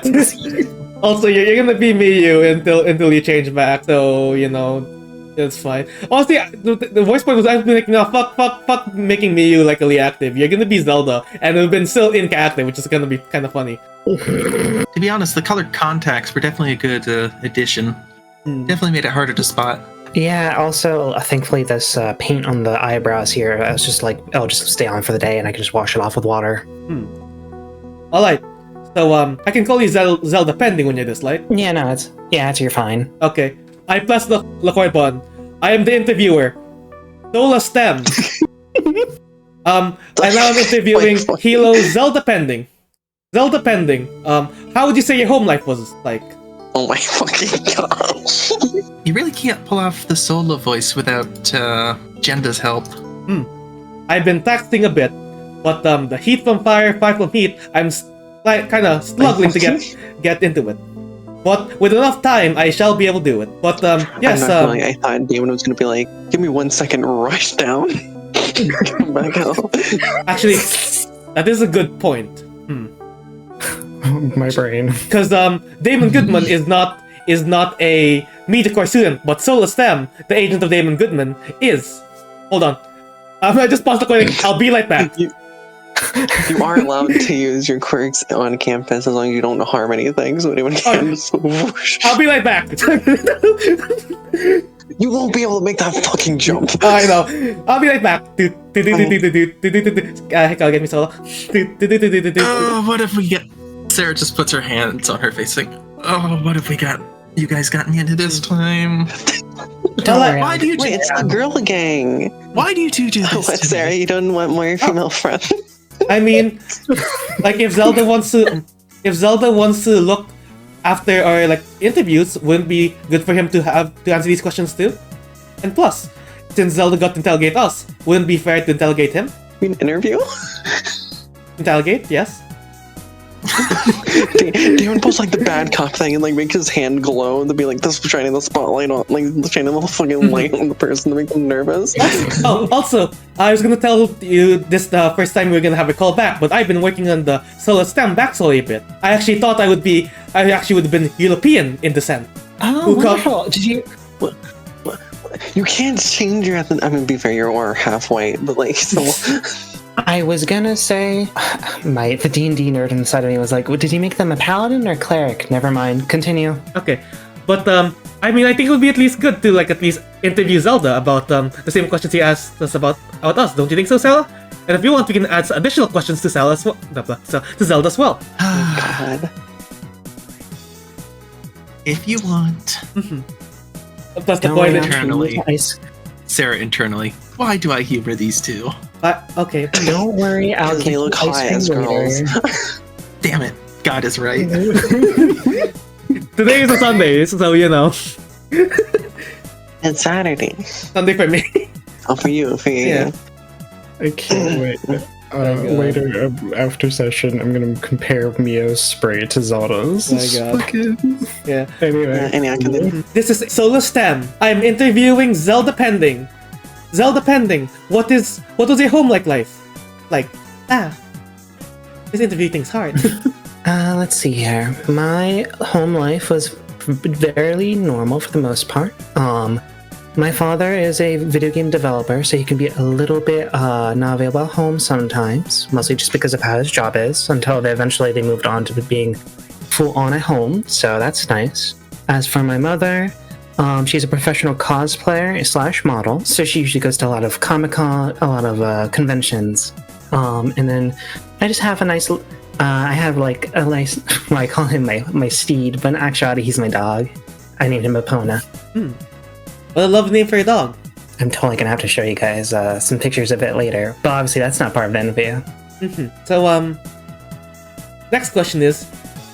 Also, you're gonna be Miyu until you change back, so you know it's fine. Honestly, the voice point was actually like, no, fuck, making Miyu like really active. You're gonna be Zelda, and it's been still in character, which is gonna be kind of funny. To be honest, the colored contacts were definitely a good addition. Definitely made it harder to spot. Yeah. Also, thankfully, this paint on the eyebrows here, I was just like, I'll just stay on for the day, and I can just wash it off with water. All right. So I can call you Zelda pending when you're this, right? Yeah. No. You're fine. Okay. I press the record button. I am the interviewer. Sola Stem. And now I'm interviewing Hilo Zelda pending. Zelda pending. How would you say your home life was like? Oh my fucking gosh. You really can't pull off the solo voice without Jenda's help. I've been texting a bit, but the heat from fire from heat, I'm kind of struggling to get into it. But with enough time, I shall be able to do it. But yes, I thought Damon was gonna be like, give me 1 second, rush down. Come back out. actually, that is a good point. My brain. Because Damon Goodman is not a media core student, but Sola Stem, the agent of Damon Goodman, is. Hold on. I just paused the recording. I'll be right back. You are allowed to use your quirks on campus as long as you don't harm anything, so anyone can just whoosh. I'll be right back. You won't be able to make that fucking jump. I know. I'll be right back. Hikaru, get me solo. Oh, what if we get... Sarah just puts her hands on her face like, oh, what if we got... You guys got me into this time? Why do you Wait, it's the girl gang. Why do you two do this What, to Sarah? me? You don't want more female friends? I mean, like if Zelda wants to look after our like interviews, wouldn't be good for him to answer these questions too? And plus, since Zelda got to interrogate us, wouldn't it be fair to interrogate him? An interview? Interrogate, yes. Damon pulls like the bad cop thing and like make his hand glow to be like this, shining the spotlight on, like shining the fucking light on the person to make them nervous. Also, I was gonna tell you this the first time we were gonna have a call back, but I've been working on the solo stem backstory a bit. I actually thought I actually would have been European in descent. Oh, wonderful. Did you? You can't change your ethnicity. I mean, be fair, you're half white, but like still. I was gonna say, the D&D nerd inside of me was like, well, did he make them a paladin or cleric? Never mind. Continue. Okay, but I mean, I think it would be at least good to like at least interview Zelda about the same questions he asked us about us. Don't you think so, Serra? And if you want, we can add additional questions to Zelda as well. To Zelda as well. God. If you want. That's the Don't point. worry, internally. Ice. Sarah internally. Why do I humor these two? Okay. Don't worry, I'll Because get they look you ice hot cream as girls. later. Damn it. God is right. Today is a Sunday, so you know. It's Saturday. Sunday for me. Oh, for you. Yeah. I can't wait. Later after session, I'm gonna compare Mio's spray to Zelda's. Oh my God. Yeah. Anyway, Any I can do. This is Solo STEM. I'm interviewing Zelda Pending. Zelda Pending. What was your home life? This interview thing's hard. Let's see here. My home life was fairly normal for the most part. My father is a video game developer, so he can be a little bit not available at home sometimes, mostly just because of how his job is, until eventually they moved on to being full on at home, so that's nice. As for my mother, she's a professional cosplayer / model, so she usually goes to a lot of Comic-Con, a lot of conventions. And then I just have a nice... I have like a nice... Well, I call him my steed, but in actuality he's my dog. I named him Epona. What a lovely name for your dog. I'm totally gonna have to show you guys some pictures of it later, but obviously that's not part of the interview. So, next question is,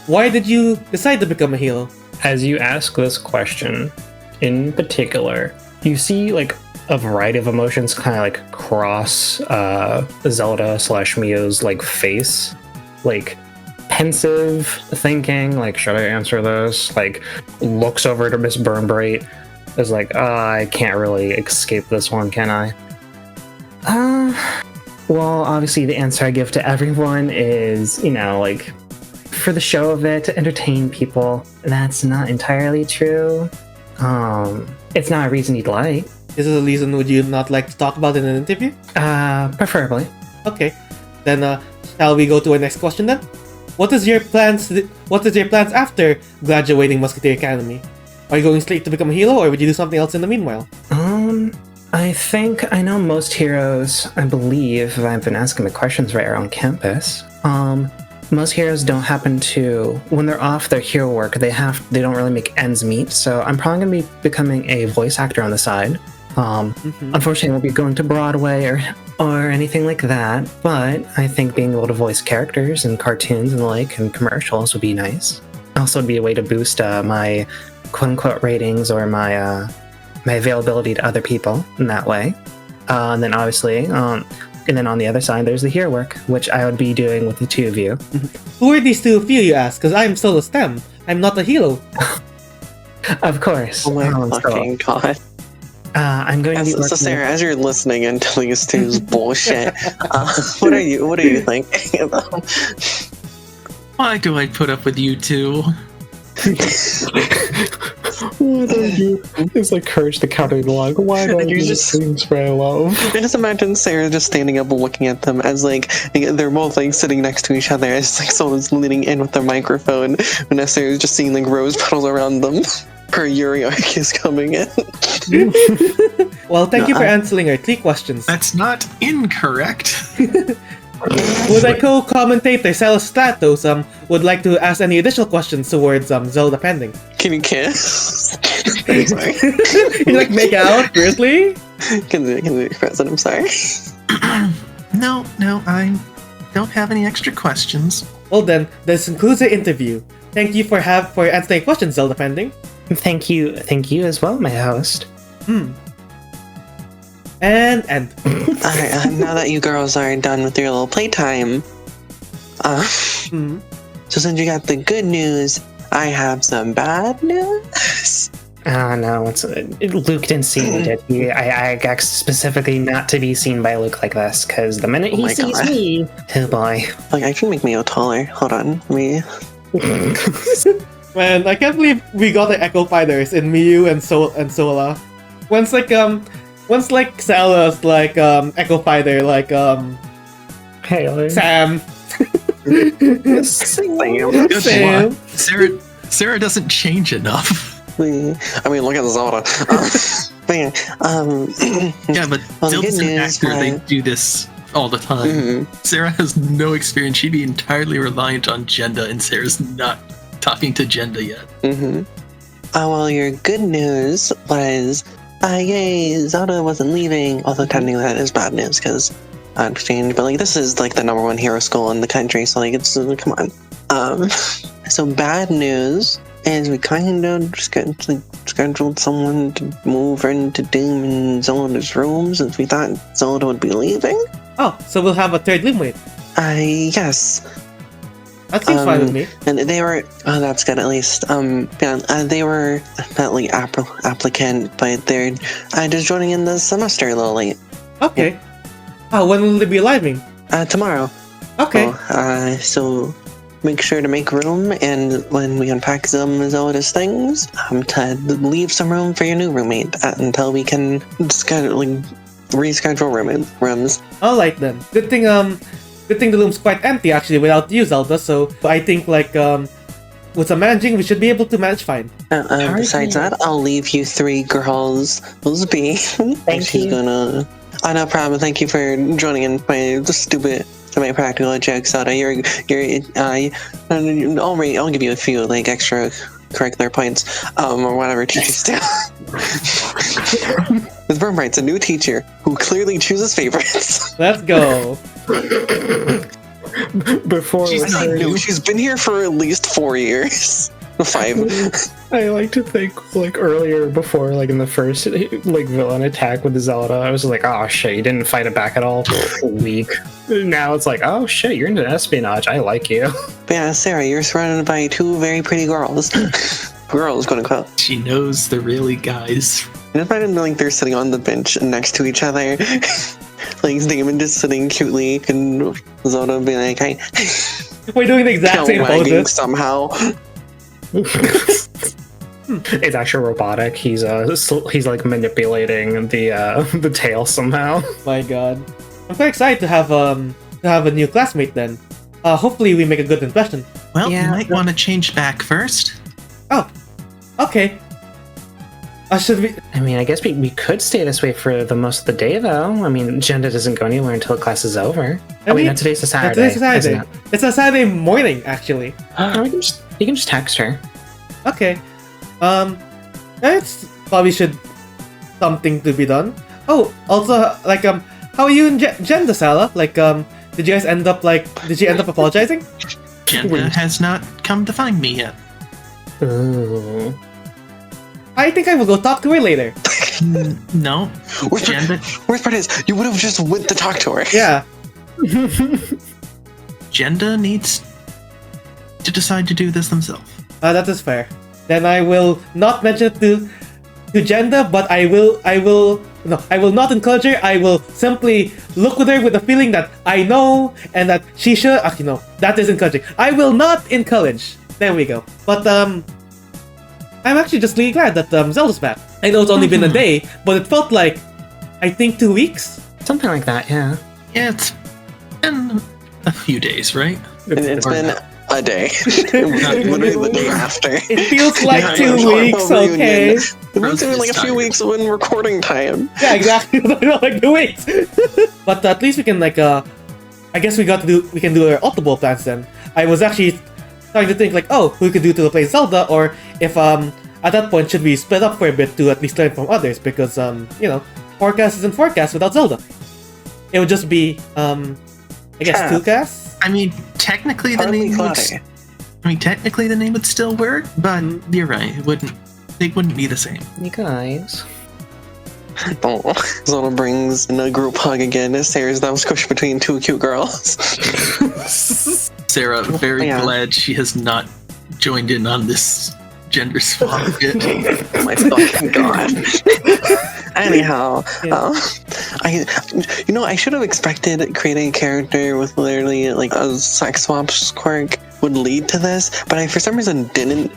why did you decide to become a hero? as you ask this question, in particular, you see like a variety of emotions kind of like cross Zelda / Mio's like face, like pensive thinking, like should I answer this? Like looks over to Miss Burnbright, is like, I can't really escape this one, can I? Well, obviously the answer I give to everyone is, you know, like, for the show of it, to entertain people. That's not entirely true. It's not a reason you'd like. Is this a reason would you not like to talk about in an interview? Preferably. Okay, then shall we go to our next question then? What is your plans after graduating Musketeer Academy? Are you going straight to become a hero, or would you do something else in the meanwhile? I think I know most heroes, I believe, if I've been asking the questions right around campus. Most heroes don't happen to, when they're off their hero work, they don't really make ends meet, so I'm probably going to be becoming a voice actor on the side. Unfortunately, I won't be going to Broadway or anything like that, but I think being able to voice characters in cartoons and the like and commercials would be nice. Also, it'd be a way to boost my quote-unquote ratings or my availability to other people in that way. And then obviously, and then on the other side, there's the hero work, which I would be doing with the two of you. Who are these two of you ask? Because I'm solo STEM. I'm not a hero. Of course. Oh my fucking god. I'm going to be So working Sarah, as you're listening into these two's bullshit, what are you thinking about? Why do I put up with you two? What are you? It's like Courage the Cowardly Dog. Why don't you just- things for I love? I just imagine Sarah just standing up and looking at them as like they're both like sitting next to each other as like someone's leaning in with their microphone, and Sarah's just seeing like rose petals around them. Her Yuri arc is coming in. Well, thank you for I- answering our 3 questions. That's not incorrect. Would my co-commentator Serra Stratos would like to ask any additional questions towards Zelda pending? Can you kiss? I'm sorry. You like make out? Seriously? Can you present? I'm sorry. No, I don't have any extra questions. Well then, this concludes the interview. Thank you for answering questions, Zelda pending. Thank you as well, my host. And Alright, now that you girls are done with your little playtime, so since you got the good news, I have some bad news. Ah, no, Luke didn't see me, did he? I asked specifically not to be seen by Luke like this, because the minute he my sees God. me, oh boy. Like, I can make Mio taller. Hold on, me. man, I can't believe we got the Echo Fighters in Miyu and Sola. Once Sala's like Echo Fighter, like Hey, Sam. Good Sam. one. Sarah doesn't change enough. I mean, look at Zelda. But yeah, Yeah, but well, the Zelda's good an news actor. They was- do this all the time. Sarah has no experience. She'd be entirely reliant on Jenda, and Sarah's not talking to Jenda yet. Well, your good news was, yay, Zelda wasn't leaving. Although technically that is bad news because exchange, but like this is like the #1 hero school in the country, so like it's come on. So bad news is we kind of scheduled someone to move into Damon and Zelda's room since we thought Zelda would be leaving. Oh, so we'll have a 3rd roommate. Yes. That seems fine with me. And they were, oh, that's good at least. They were not like applicant, but they're just joining in the semester a little late. Okay. Oh, when will they be arriving? Tomorrow. Okay. So make sure to make room, and when we unpack some Zelda's things, to leave some room for your new roommate until we can reschedule rooms. Alright then. Good thing the room's quite empty actually without you, Zelda, so I think like with some managing we should be able to manage fine. Besides that, I'll leave you 3 girls be. Thank you. Gonna. Oh, no problem. Thank you for joining in my stupid semi-practical jokes. Soda, I'll give you a few like extra curricular points, or whatever teachers do. With Burnbright's a new teacher who clearly chooses favorites. Let's go. Before She's not new. She's been here for at least 4 years. 5. I like to think like earlier before like in the first like villain attack with Zelda, I was like, oh shit, you didn't fight it back at all. Weak. Now it's like, oh shit, you're into espionage. I like you. But yeah, Sarah, you're surrounded by 2 very pretty girls. Girls, quote unquote. She knows the really guys. And if I didn't like they're sitting on the bench next to each other, like Damon just sitting cutely, and Zelda be like, hey, We're doing the exact same wagging poses. somehow. It's actually robotic. He's like manipulating the tail somehow. My god. I'm quite excited to have a new classmate then. Hopefully we make a good impression. Well, Yeah. you might want to change back first. Oh. Okay. Should we I mean, I guess we could stay this way for the most of the day, though. I mean, Jenda doesn't go anywhere until class is over. mean, No, today's a Saturday. Today's a Saturday. isn't it? It's a Saturday morning actually. No, you can just text her. Okay. That's probably something to be done. Oh, also, like, how are you in Jenda, Sala? Like, did you end up apologizing? Jenda has not come to find me yet. Ooh. I think I will go talk to her later. No. Jenda, Worst part is, you would have just went to talk to her. Yeah. Jenda needs to decide to do this themselves. That is fair. Then I will not mention it to Jenda, but I will not encourage her. I will simply look with her with the feeling that I know and that she should. Actually, no, that is encouraging. I will not encourage. There we go. But I'm actually just really glad that Zelda's back. I know it's only been a day, but it felt like I think 2 weeks. Something like that, yeah. Yeah, it's been a few days, right? And it's been a day. Literally the day after. It feels like Yeah, 2 yeah, weeks, reunion. okay? It was Frozen like is a few tired. weeks when recording time. Yeah, exactly. Like 2 weeks. But at least we can like I guess we can do our multiple plans then. I was actually starting to think like, oh, who we could do to play Zelda, or if at that point should we split up for a bit to at least learn from others, because you know, forecast isn't forecast without Zelda. It would just be I guess Yeah. 2 casts. I mean, technically the Hardly name would. cloudy. I mean, technically the name would still work, but you're right. It wouldn't. They wouldn't be the same. You guys. Oh, Zelda brings in a group hug again. Sarah's now squished between 2 cute girls. Sarah, very Yeah. glad she has not joined in on this gender swap bit. Oh my fucking god. Anyhow, Yeah. I should have expected creating a character with literally like a sex swap quirk would lead to this, but I for some reason didn't.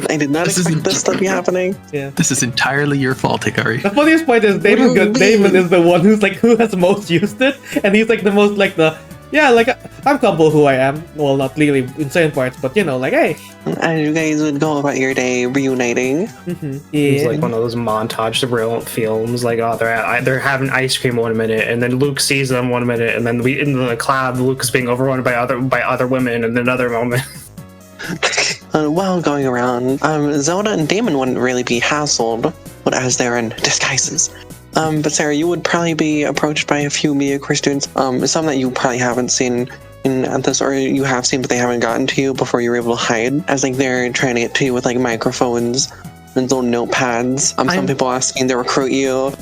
I did not This expect isn't- this to be happening. Yeah. This is entirely your fault, Hikari. The funniest point is What do you mean? Damon is the one who's like who has most used it, and he's like the most like the like I'm comfortable who I am. Well, not really in certain parts, but you know, like hey. And you guys would go about your day reuniting. It's Yeah. like one of those montage brilliant films. Like, oh, they're having ice cream 1 minute, and then Luke sees them 1 minute, and then in the cloud, Luke is being overrun by other women in another moment. While going around, Zelda and Damon wouldn't really be hassled, but as they're in disguises. But Sarah, you would probably be approached by a few MHA students, some that you probably haven't seen at this, or you have seen but they haven't gotten to you before you were able to hide, as like they're trying to get to you with like microphones and little notepads. Some people asking to recruit you.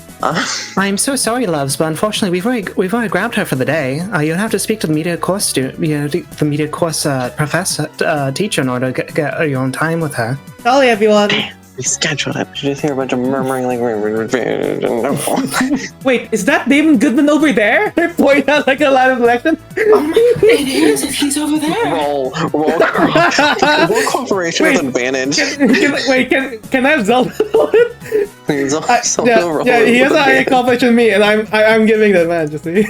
I'm so sorry, loves, but unfortunately we've already grabbed her for the day. You'll have to speak to the media course student, the media course professor, teacher, in order to get your own time with her. Sorry everyone. We scheduled it. You just hear a bunch of murmuring like. Wait, is that Damon Goodman over there? They're pointing out like a line of election. It is. He's over there. Roll cooperation with advantage. Can I have Zelda? Please, roll yeah, he has a higher with accomplishment than me, and I'm giving the advantage. You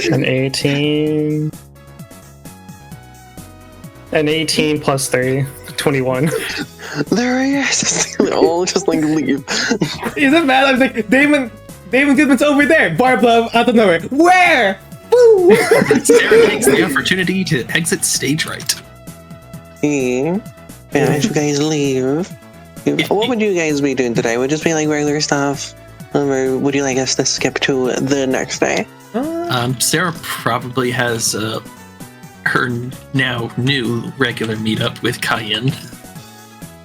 see? An 18. An 18 plus 3. 21. There he is. They all just like leave. Is it mad? I was like, Damon Goodman's over there. Barb Love out of nowhere. Where? Woo! Sarah takes the opportunity to exit stage right. Yeah, as you guys leave, what would you guys be doing today? Would it just be like regular stuff, or would you like us to skip to the next day? Sarah probably has her now new regular meetup with Cayenne.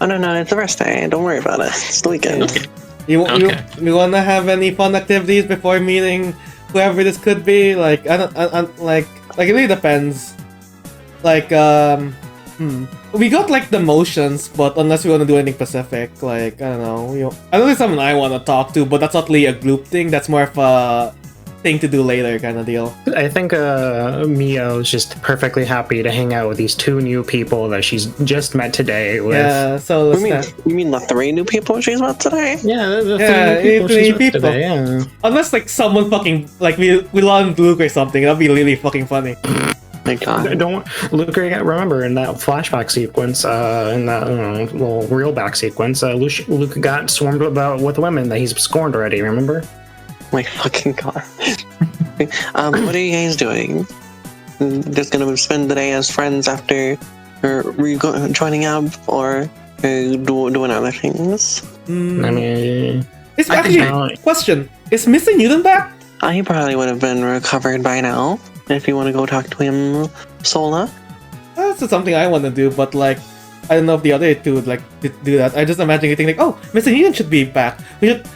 Oh no, it's the rest day. Don't worry about it. It's the weekend. Okay. You Okay. wanna have any fun activities before meeting whoever this could be? Like I like it really depends. Like we got like the motions, but unless we want to do anything specific, like I don't know. I know there's someone I want to talk to, but that's not really a group thing. That's more of a thing to do later kind of deal. I think Mio's just perfectly happy to hang out with these 2 new people that she's just met today with. Yeah, so let's You mean the 3 new people she's met today? Yeah, the Yeah, 3 new people three she's met people. today, yeah. unless like someone fucking like we land Luke or something, that'd be really fucking funny. My God. Don't Luke, remember in that flashback sequence, in that little reel back sequence, Luke got swarmed with women that he's scorned already, remember? My fucking God. What are you guys doing? Just gonna spend the day as friends after, or were you joining up, or doing other things? I mean, It's I think actually question. Is Mr. Newton back? He probably would have been recovered by now. If you want to go talk to him, Sola. That's something I want to do, but like, I don't know if the other 2 would like do that. I just imagine you think like, oh, Mr. Newton should be back. We should,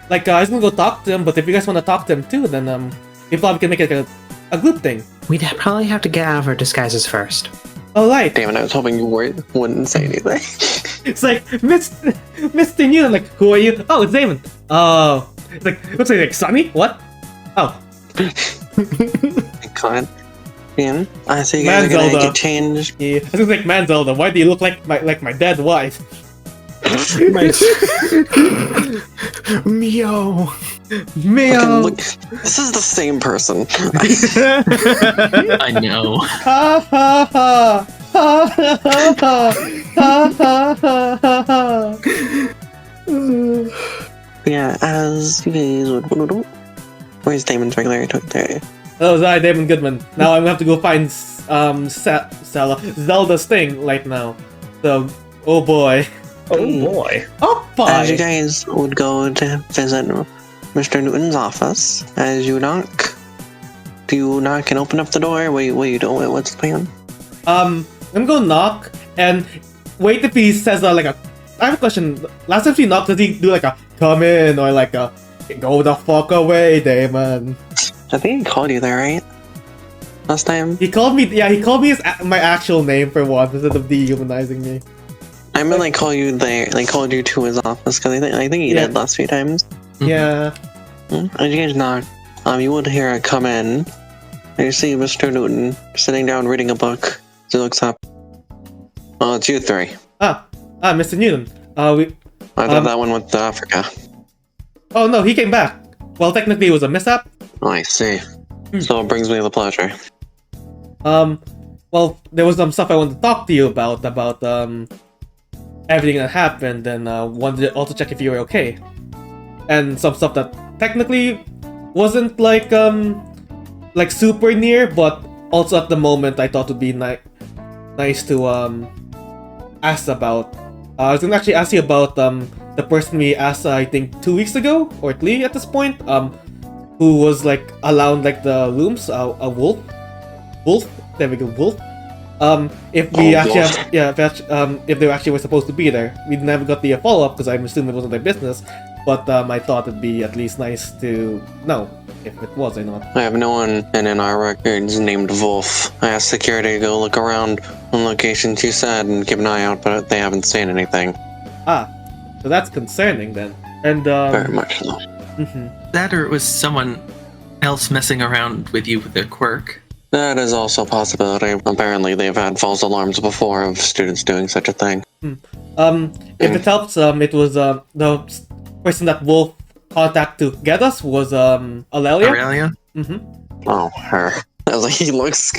like, I was gonna go talk to him, but if you guys want to talk to him too, then we probably can make it a group thing. We'd probably have to get out of our disguises first. Oh, right. Damn it, I was hoping you wouldn't say anything. It's like, Mr. Newton, like, who are you? Oh, it's Damon. Oh. It's like, what's it, like, Sonny? What? Oh. God. Yeah. So you Man, guys are gonna Zelda. get changed. Yeah. I was like, man, Zelda, why do you look like my dead wife? Mio. Fucking Meow. look, this is the same person. I know. Ha ha ha. Ha ha ha. Ha ha ha ha. Yeah, as you guys would. Where's Damon's regular there? Oh, sorry, Damon Goodman. Now I'm gonna have to go find Zelda's thing right now. So, oh boy. Oh boy. Oh As you boy. guys would go to visit Mr. Newton's office, as you knock, do you knock and open up the door? What you doing? What's the plan? I'm gonna knock and wait if he says like a. I have a question. Last time he knocked, did he do like a come in or like a go the fuck away, Damon? I think he called you there, right? Last time? He called me. Yeah, he called me my actual name for once instead of dehumanizing me. I meant like call you there, like called you to his office because I think he Yeah. did last few times. Yeah. As you guys knock, you would hear a come in. And you see Mr. Newton sitting down reading a book. He looks up. Oh, it's you three. Mr. Newton. We. I thought that one went to Africa. Oh no, he came back. Well, technically it was a mishap. Oh, I see. So it brings me the pleasure. Well, there was some stuff I wanted to talk to you about everything that happened, and wanted to also check if you were okay. And some stuff that technically wasn't like super near, but also at the moment I thought would be nice to ask about. I was gonna actually ask you about the person we asked I think 2 weeks ago or 3 at this point, who was like around like the looms, a wolf. There we go, wolf. If we actually wolf. have, yeah, if they actually were supposed to be there, we never got the follow up because I'm assuming it wasn't their business. But I thought it'd be at least nice to know if it was or not. I have no one in our records named Wolf. I asked security to go look around on locations you said and keep an eye out, but they haven't seen anything. So that's concerning then. And Very much so. That or it was someone else messing around with you with their quirk. That is also a possibility. Apparently, they've had false alarms before of students doing such a thing. If it helps, it was the person that Wolf contacted to get us was Aurelia. Aurelia? Oh, her. I was like, he looks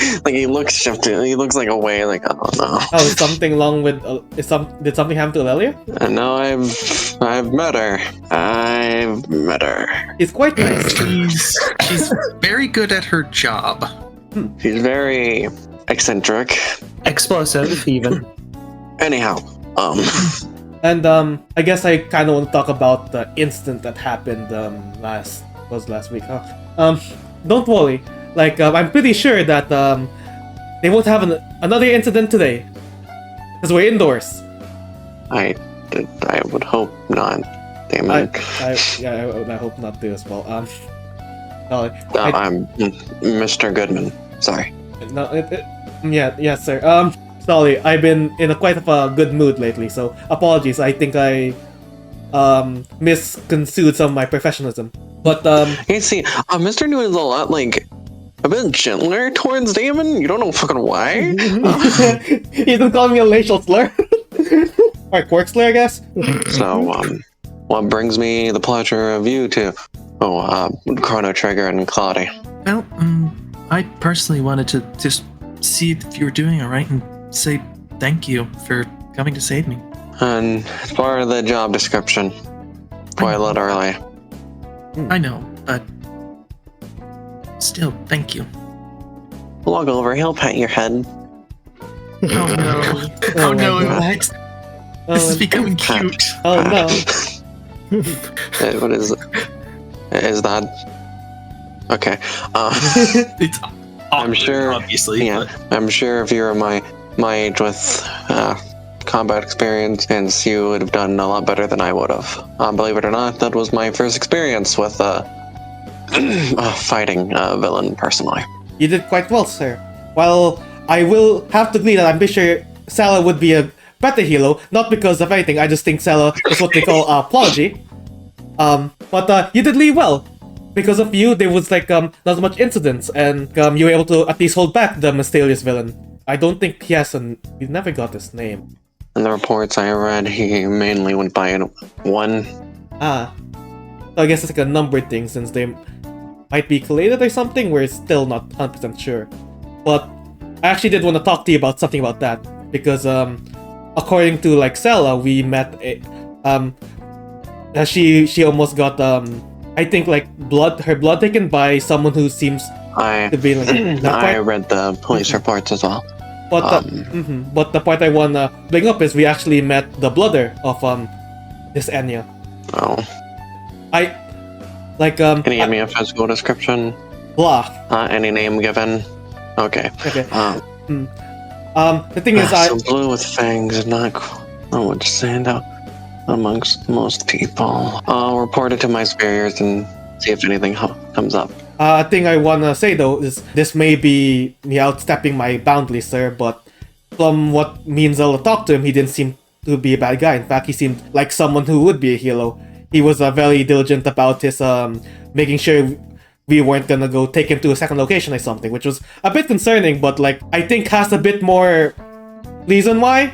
shifted. He looks like away. Like, oh no. Oh, is something wrong with did something happen to Aurelia? And now I've met her. I've met her. It's quite nice. She's very good at her job. She's very eccentric. Explosive, even. Anyhow, And I guess I kind of want to talk about the incident that happened last week. Huh? Don't worry. Like I'm pretty sure that they won't have another incident today because we're indoors. I would hope not. Damn it. I hope not too as well. Sorry. I'm Mr. Goodman. Sorry. No, yes, sir. Sorry, I've been in quite a good mood lately, so apologies. I think I misconstrued some of my professionalism. But You see, Mr. Newton's a lot like a bit gentler towards Damon. You don't know fucking why. he's been calling me a racial slur. Or quirk slur, I guess. So, what brings me the pleasure of you two? Chrono Trigger and Claudia. Well, I personally wanted to just see if you were doing all right and say thank you for coming to save me. And as far as the job description, quite a lot early. I know, but still, thank you. Log over, he'll pat your head. Oh no. Oh no, what? This is becoming cute. Oh no. What is it? Is that? Okay. It's I'm sure. obviously. Yeah, I'm sure if you were my age with combat experience, and you would have done a lot better than I would have. Believe it or not, that was my first experience with fighting a villain personally. You did quite well, sir. While I will have to agree that I'm pretty sure Serra would be a better hero, not because of anything, I just think Serra is what they call apology. But you did really well. Because of you, there was like not as much incidents, and you were able to at least hold back the mysterious villain. I don't think he has we never got his name. In the reports I read, he mainly went by one. So So I guess it's like a numbered thing since they might be collated or something. We're still not 100% sure. But I actually did want to talk to you about something about that because according to like Serra, we met a she almost got I think like her blood taken by someone who seems to be like I read the police reports as well. But but the part I wanna bring up is we actually met the blooder of this Enya. Oh. I like Can you give me a physical description? blah. Any name given? Okay. Okay. The thing is, so blue with fangs, not would stand out amongst most people. I'll report it to my superiors and see if anything comes up. thing I wanna say though is this may be me outstepping my boundaries, sir, but from what me and Zelda talked to him, he didn't seem to be a bad guy. In fact, he seemed like someone who would be a hero. He was very diligent about his making sure we weren't gonna go take him to a second location or something, which was a bit concerning, but like I think has a bit more reason why.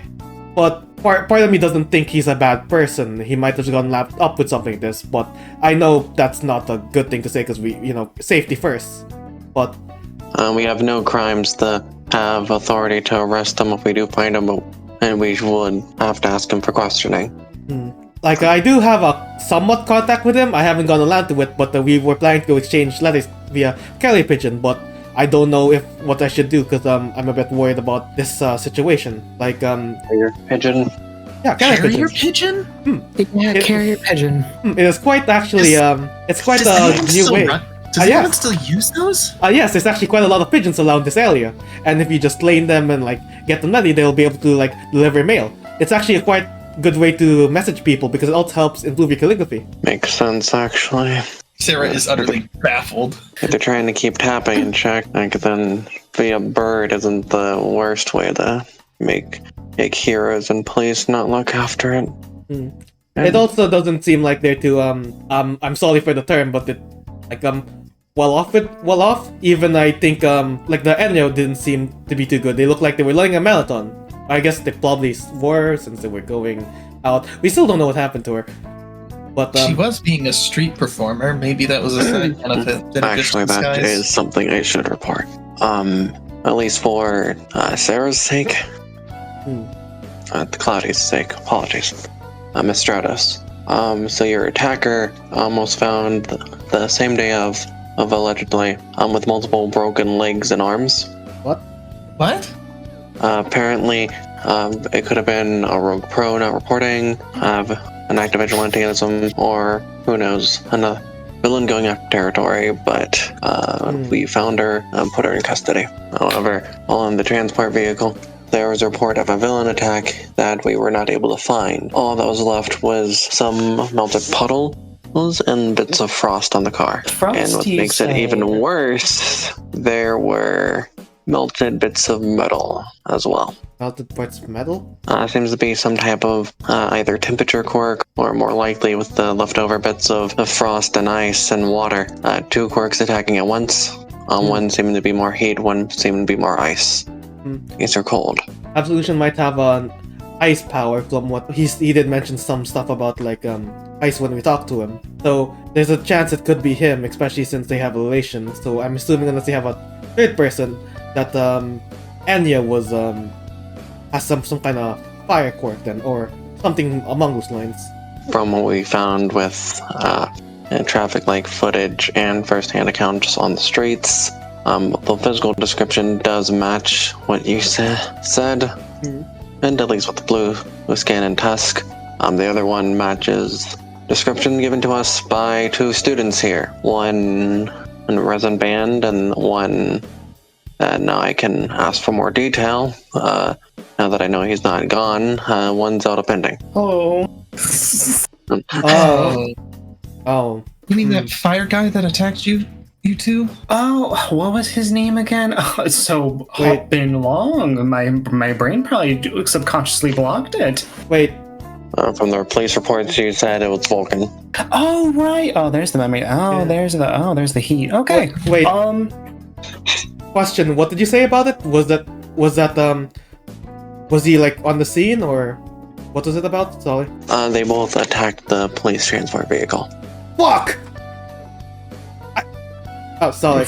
But part of me doesn't think he's a bad person. He might have gone lapped up with something like this, but I know that's not a good thing to say because we, safety first. But we have no crimes to have authority to arrest him if we do find him, and we would have to ask him for questioning. Like, I do have a somewhat contact with him. I haven't gone around to it, but we were planning to exchange letters via carrier pigeon, but I don't know what I should do because I'm a bit worried about this situation. Like, Carrier pigeon? Yeah, Carrier pigeon? Yeah, carrier pigeon. It is quite actually, it's quite a new way. Does anyone still use those? Yes, there's actually quite a lot of pigeons around this area, and if you just lane them and like get them ready, they'll be able to like deliver mail. It's actually a quite good way to message people because it also helps improve your calligraphy. Makes sense, actually. Sarah is utterly baffled. If they're trying to keep tapping in check, then be a bird isn't the worst way to make heroes and police not look after it. It also doesn't seem like they're too I'm sorry for the term, but it like well off. Even I think like the Enyo didn't seem to be too good. They looked like they were running a marathon. I guess they probably were since they were going out. We still don't know what happened to her. But she was being a street performer. Maybe that was a side benefit. Actually, that is something I should report. At least for Sarah's sake. Cloudy's sake. Apologies. Miss Stratos. So your attacker was found the same day of allegedly with multiple broken legs and arms. What? Apparently, it could have been a rogue pro not reporting, an act of vigilantism, or who knows, a villain going after territory, but we found her and put her in custody. However, on the transport vehicle, there was a report of a villain attack that we were not able to find. All that was left was some melted puddles and bits of frost on the car. And what makes it even worse, there were melted bits of metal as well. Melted parts of metal? Seems to be some type of either temperature quirk or more likely with the leftover bits of frost and ice and water. Two quirks attacking at once. One seeming to be more heat, one seeming to be more ice. These are cold. Absolution might have an ice power from what he did mention some stuff about like ice when we talked to him. So there's a chance it could be him, especially since they have a relation. So I'm assuming unless they have a third person, that Anya was has some kind of fire quirk then, or something along those lines. From what we found with traffic like footage and first-hand accounts on the streets, the physical description does match what you said, and at least with the blue skin and tusk. The other one matches description given to us by two students here, one in resin band and one. Now I can ask for more detail. Now that I know he's not gone, one's out of pending. Oh. You mean that fire guy that attacked you two? Oh, what was his name again? Oh, it's so been long. My brain probably subconsciously blocked it. Wait. From the police reports, you said it was Vulcan. Oh right. Oh, there's the memory. Oh, there's the heat. Okay. Wait. Question, what did you say about it? Was he like on the scene, or what was it about? Sorry. They both attacked the police transport vehicle. Fuck! Oh, sorry.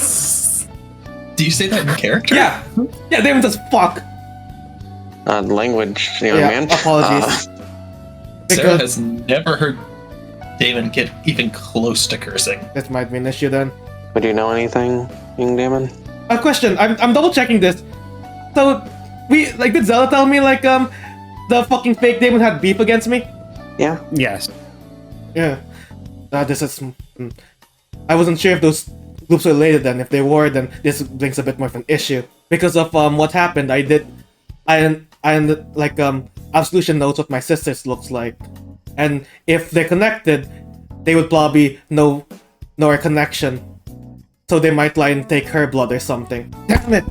Do you say that in character? Yeah! Yeah, Damon says fuck! Language, young Yeah, man. apologies. Sarah has never heard Damon get even close to cursing. This might be an issue then. Would you know anything, young Damon? A question, I'm double checking this. So, did Zelda tell me, the fucking fake Damon had beef against me? Yeah. Yes. Yeah. This is... I wasn't sure if those groups were related then. If they were, then this brings a bit more of an issue. Because of what happened, Absolution knows what my sisters looks like. And if they're connected, they would probably know our connection. So they might lie and take her blood or something. Damn it!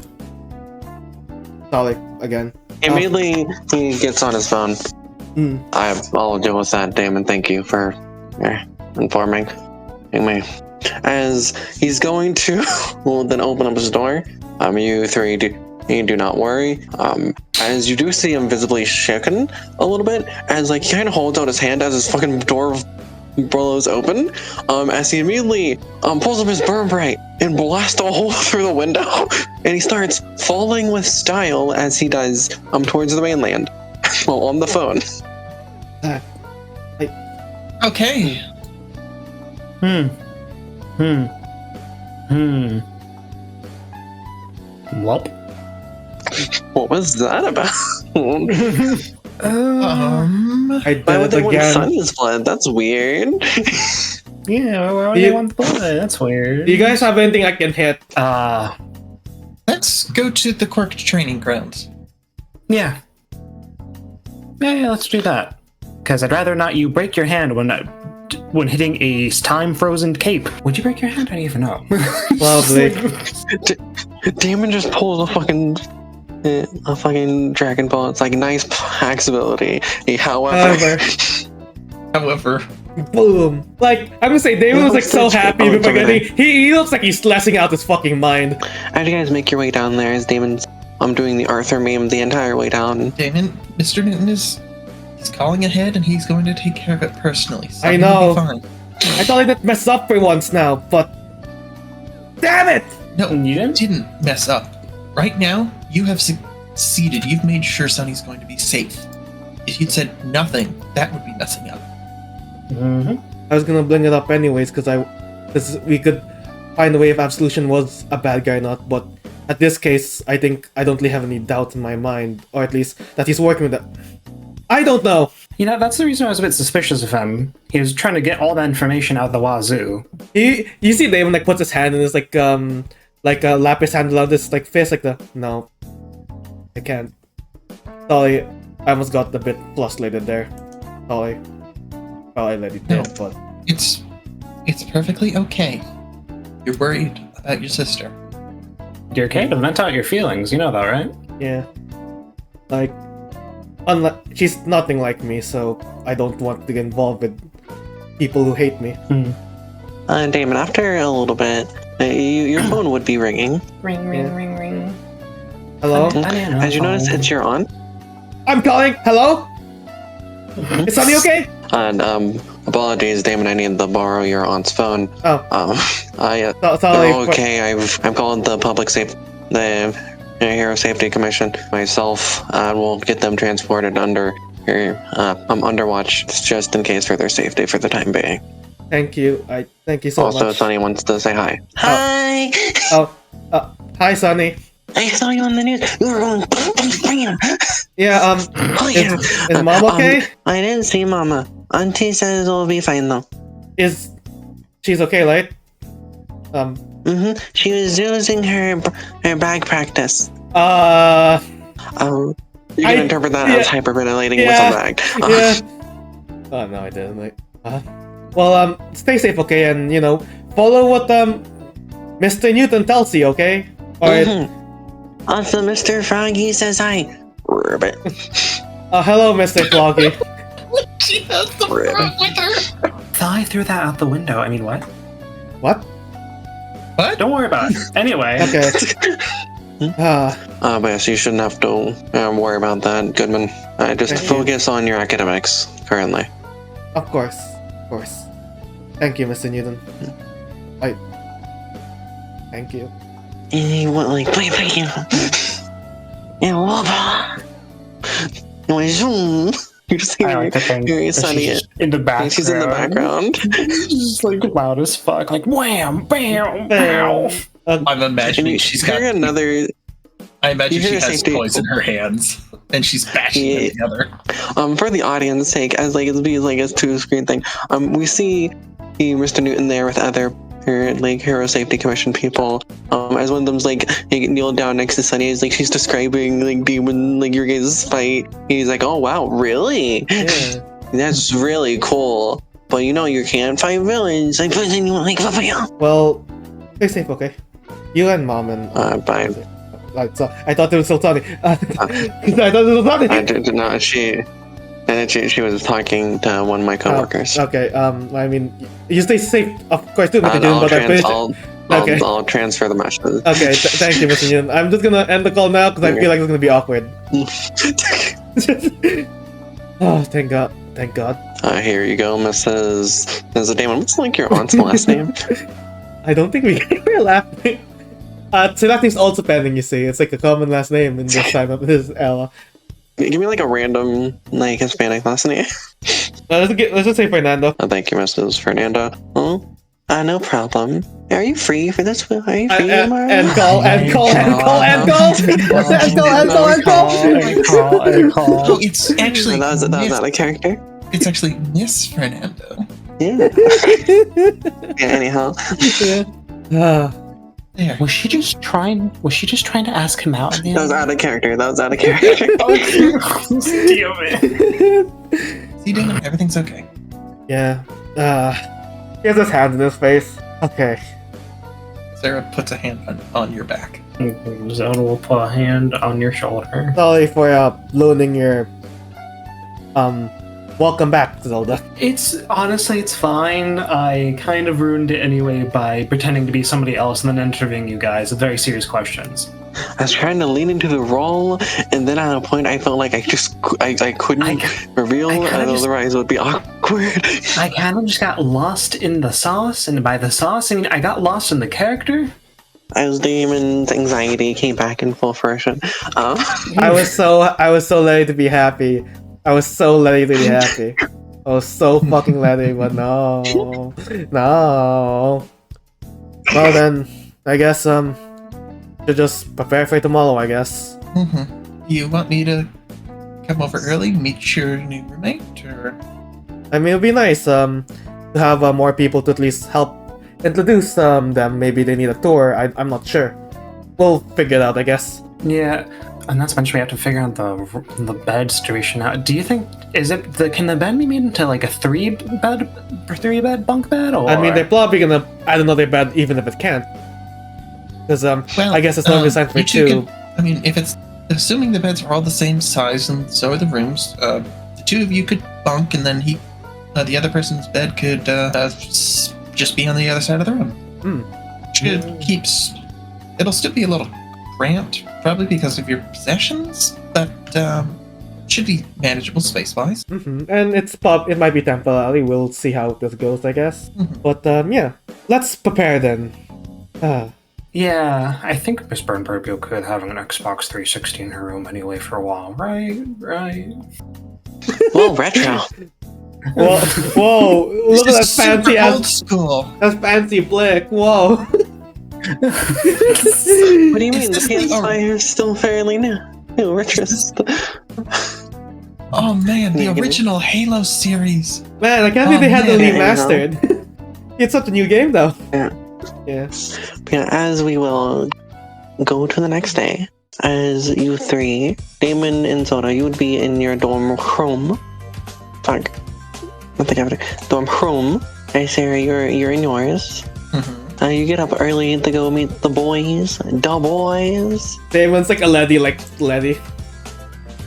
Sorry, again. Immediately, he gets on his phone. I'll deal with that, Damon. Thank you for informing me. As he's going to then open up his door, you three do not worry. As you do see him visibly shaken a little bit, as he kind of holds out his hand as his fucking door blows open, as he immediately pulls up his Burnbright and blasts a hole through the window, and he starts falling with style as he does towards the mainland while on the phone. Okay. Welp. What was that about? I did Why would it they want again. Sunny's blood? That's weird. Yeah, why would they want blood? That's weird. Do you guys have anything I can hit? Let's go to the Quirk training grounds. Yeah. Yeah, let's do that. Because I'd rather not you break your hand when hitting a time-frozen cape. Would you break your hand? I don't even know. Lovely. Damon just pulls a fucking Dragon Ball. It's nice hacks ability. However, Boom. I'm gonna say, Damon was so happy before getting. He looks like he's slashing out his fucking mind. as you guys make your way down there, as Damon's doing the Arthur meme the entire way down. Damon, Mr. Newton he's calling ahead and he's going to take care of it personally. So I know. it'll be fine. I thought I didn't mess up for once now, but damn it! No, You didn't? didn't mess up. Right now, you have succeeded. You've made sure Sonny's going to be safe. If you'd said nothing, that would be messing up. I was gonna bring it up anyways because we could find a way if Absolution was a bad guy or not, but at this case, I think I don't really have any doubt in my mind, or at least that he's working with that. I don't know. That's the reason I was a bit suspicious of him. He was trying to get all that information out of the wazoo. You see Damon puts his hand in his a lapis handle on this fist no, I can't. Sorry, I almost got a bit frustrated there. Sorry. Well, I let it No. down, but It's perfectly okay. You're worried about your sister. You're okay to vent out your feelings, you know that, right? yeah, she's nothing like me, so I don't want to get involved with people who hate me. Damon, after a little bit, your phone would be ringing. Ring, ring, ring, ring. Hello? As you notice, it's your aunt. I'm calling. Hello? Is Sunny okay? And apologies, Damon. I need to borrow your aunt's phone. Sorry. Okay, I'm calling the Hero Safety Commission myself. We'll get them transported under watch, just in case for their safety for the time being. Thank you. Thank you so Also, much. Sonny wants to say hi. Hi. Hi, Sunny. I saw you on the news. You were going bam. Yeah. Oh yeah. Is Mom okay? I didn't see Mama. Auntie says it'll be fine though. She's okay, right? She was using her bag practice. You can interpret that as hyperventilating with a bag. Yeah. Oh no, I didn't. Stay safe, okay, and follow what Mr. Newton tells you, okay? Alright. Also, Mr. Froggy says hi. Ribbit. Hello, Mr. Froggy. She has the front with her. I threw that out the window. I mean, what? What? What? Don't worry about it. Anyway. Okay. But yes, you shouldn't have to worry about that, Goodman. Just Thank you. focus on your academics currently. Of course. Thank you, Mr. Newton. Thank you. You want like play. Yeah, lava. You're just I like to think hearing that Sunny. she's just in the background. She's in the background. Just like loud as fuck, like wham, bam, bam. I'm imagining she's got another. I imagine you she hear has safety. toys in her hands and she's bashing them together. For the audience sake, as like it's be like a 2-screen thing. We see Mr. Newton there with other like Hero Safety Commission people. As one of them's like kneel down next to Sunny, is like she's describing like Demon, like your guys' fight. He's like, oh wow, really? Yeah. That's really cool. But you know you can't fight villains. Like Well, stay safe, okay? You and Mom and... bye. So, I thought it was still Tony. I thought it was Tony. I did not. She was talking to one of my coworkers. Okay, I mean, you stay safe, of course, too, Mr. Newton, but I appreciate... I'll transfer the messages. Okay, thank you, Mr. Newton. I'm just gonna end the call now, because I feel like it's gonna be awkward. Oh, thank God. Thank God. Here you go, Mrs. Damon. What's like your aunt's last name? I don't think we're laughing. So that name's also pending, you see. It's like a common last name in this time of this Ella. Give me like a random like Hispanic last name. Let's just say Fernando. Thank you, Mrs. Fernando. Oh, no problem. Are you free for this? Are you free tomorrow? And call. Oh, it's actually that was not a character. It's actually Miss Fernando. Yeah. Yeah. Anyhow. Yeah. There. Was she just trying to ask him out? That was out of character. Damn it. See, Damon, everything's okay. Yeah. He has his hand in his face. Okay. Sarah puts a hand on your back. Zelda will put a hand on your shoulder. Sorry for ruining your welcome back, Zelda. It's fine. I kind of ruined it anyway by pretending to be somebody else and then interviewing you guys with very serious questions. I was trying to lean into the role, and then at a point I felt like I couldn't reveal, otherwise it would be awkward. I kind of just got lost in the sauce, and by the sauce, I mean I got lost in the character. As Damon's anxiety came back in full fruition. I was so ready to be happy. I was so ready to be happy. I was so fucking ready, but no. Well then, I guess to just prepare for tomorrow, I guess. You want me to come over early, meet your new roommate, or? I mean, it'd be nice to have more people to at least help introduce them. Maybe they need a tour. I'm not sure. We'll figure it out, I guess. Yeah, and that's mentioned we have to figure out the bed situation out. Do you think can the bed be made into like a three bed bunk bed? Or? I mean, they're probably gonna add another bed even if it can't. Because well, I guess it's only designed for two. I mean, if it's assuming the beds are all the same size and so are the rooms, the two of you could bunk, and then the other person's bed could just be on the other side of the room. It'll still be a little cramped, probably because of your possessions, but should be manageable space-wise. And it might be temporary. We'll see how this goes, I guess. But yeah, let's prepare then. Yeah, I think Miss Burnbright could have an Xbox 360 in her room anyway for a while, right? Whoa, retro. Whoa! Look at that fancy old school. That's fancy blick. Whoa! What do you mean? The PS5 is still fairly new. Retro. Oh man, the original Halo series. Man, I can't believe they had the remastered. It's such a new game, though. Yeah. As we will go to the next day, as you three, Damon and Soda, you would be in your dorm room. Fuck. Not the cafeteria. Dorm room. Hey, Sarah, you're in yours. You get up early to go meet the boys. Damon's like a lady.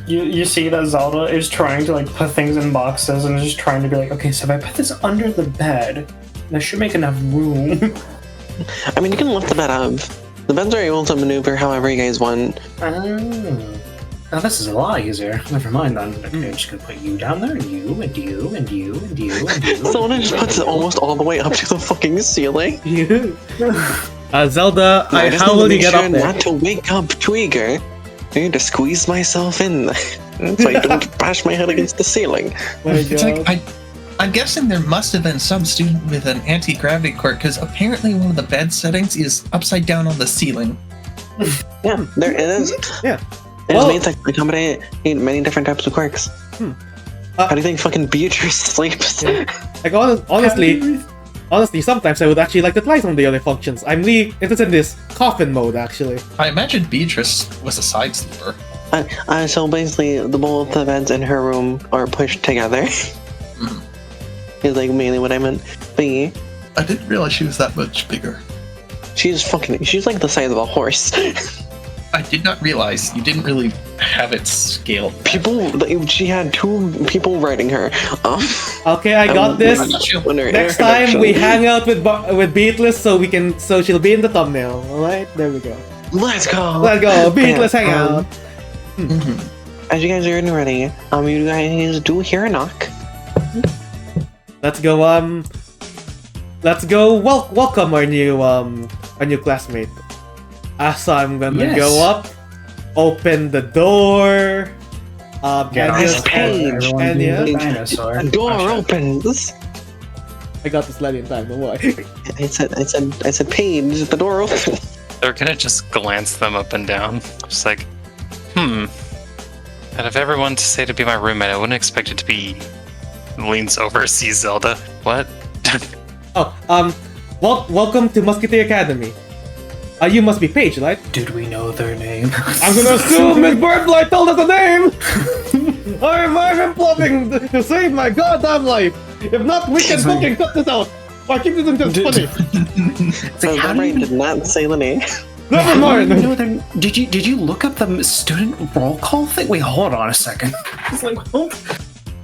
You see that Zelda is trying to like put things in boxes and is just trying to be like, okay, so if I put this under the bed, that should make enough room. I mean, you can lift the bed up. The beds are able to maneuver however you guys want. Now this is a lot easier. Never mind then. Okay, I'm just gonna put you down there, and you, and you, and you, and you, and you. Someone just puts it almost all the way up to the fucking ceiling. Zelda, I just how need to will you make get sure up there? not to wake up Twigger. I need to squeeze myself in so I don't bash my head against the ceiling. My It's God. like I'm guessing there must have been some student with an anti-gravity quirk because apparently one of the bed settings is upside down on the ceiling. Yeah, there it is. Yeah. It Well- is made to accommodate many different types of quirks. How do you think fucking Beatrice sleeps? Like honestly, sometimes I would actually like to try some of the other functions. I'm really interested in this coffin mode, actually. I imagine Beatrice was a side sleeper. So basically, both the beds in her room are pushed together. Is like mainly what I meant. But yeah, I didn't realize she was that much bigger. she's like the size of a horse. I did not realize you didn't really have it scaled. She had 2 people riding her. Okay, I got this. Next time we hang out with Beatless, so she'll be in the thumbnail. All right, there we go. Let's go. Let's go, Beatless, hang out. As you guys are getting ready, you guys do hear a knock. Let's go. Welcome our new classmate. So I'm gonna go up, open the door. Nice page. And yeah, The door opens. I got this lady in time. Don't worry. I said page. The door opens. They're gonna just glance them up and down. Just like, Out of everyone to say to be my roommate, I wouldn't expect it to be. Leans over, sees Zelda. What? Welcome to Musketeer Academy. You must be Paige, right? Did we know their name? I'm gonna assume Miss Burnbright told us the name! I'm plotting to save my goddamn life! If not, we can fucking cut this out! Why keep this in just funny? So Burnbright did not say the name. Never mind! Did you look up the student roll call thing? Wait, hold on a second. It's like,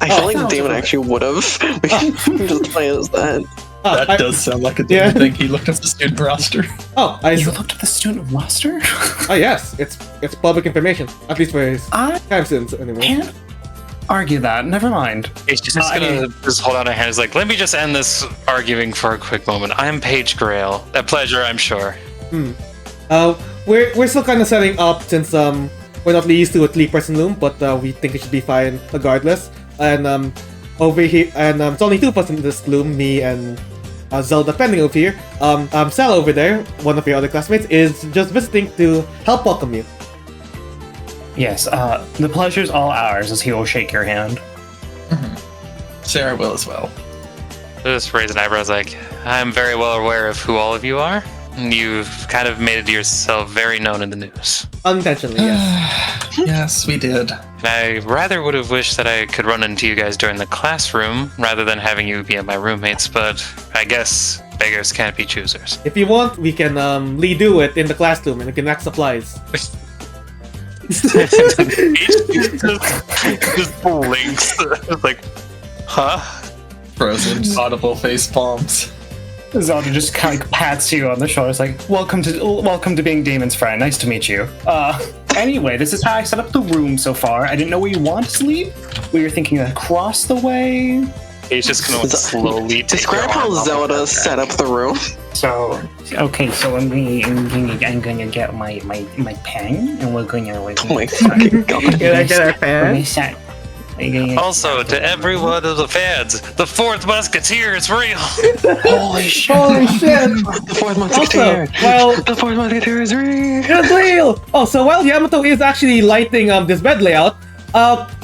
I feel like Damon actually would have. We can just play as that. That does sound like a different thing. He looked at the student roster. You looked at the student roster? Oh yes, it's public information. At least for his time students anyway. Can't argue that. Never mind. He's just gonna just hold out a hand. He's like, let me just end this arguing for a quick moment. I'm Paige Grail. A pleasure, I'm sure. We're still kind of setting up since we're not used to a 3-person loom, but we think it should be fine regardless. And over here, and it's only 2 of us in this loom, me and Zelda pending over here. Sal over there, one of your other classmates, is just visiting to help welcome you. Yes, the pleasure's all ours as he will shake your hand. Serra will as well. Just raise an eyebrow. Like, I'm very well aware of who all of you are. You've kind of made yourself very known in the news. Unintentionally, yes. Yes, we did. And I rather would have wished that I could run into you guys during the classroom rather than having you be my roommates, but I guess beggars can't be choosers. If you want, we can redo it in the classroom and we can act supplies. just blinks. Like, huh? Frozen, audible face palms. Zelda just kind of pats you on the shoulder. It's like, welcome to being Damon's friend. Nice to meet you. Anyway, this is how I set up the room so far. I didn't know where you want to sleep. We were thinking across the way. He's just gonna slowly describe how Zelda set up the room. So, okay, so I'm gonna get my pen, and we're gonna like. Oh my fucking god! Can I get our pen? Also, to every one of the fans, the 4th Musketeer is real! Holy shit! Holy shit! The 4th Musketeer! The 4th Musketeer is real! It's real! Oh, so while Yamato is actually lighting this bed layout,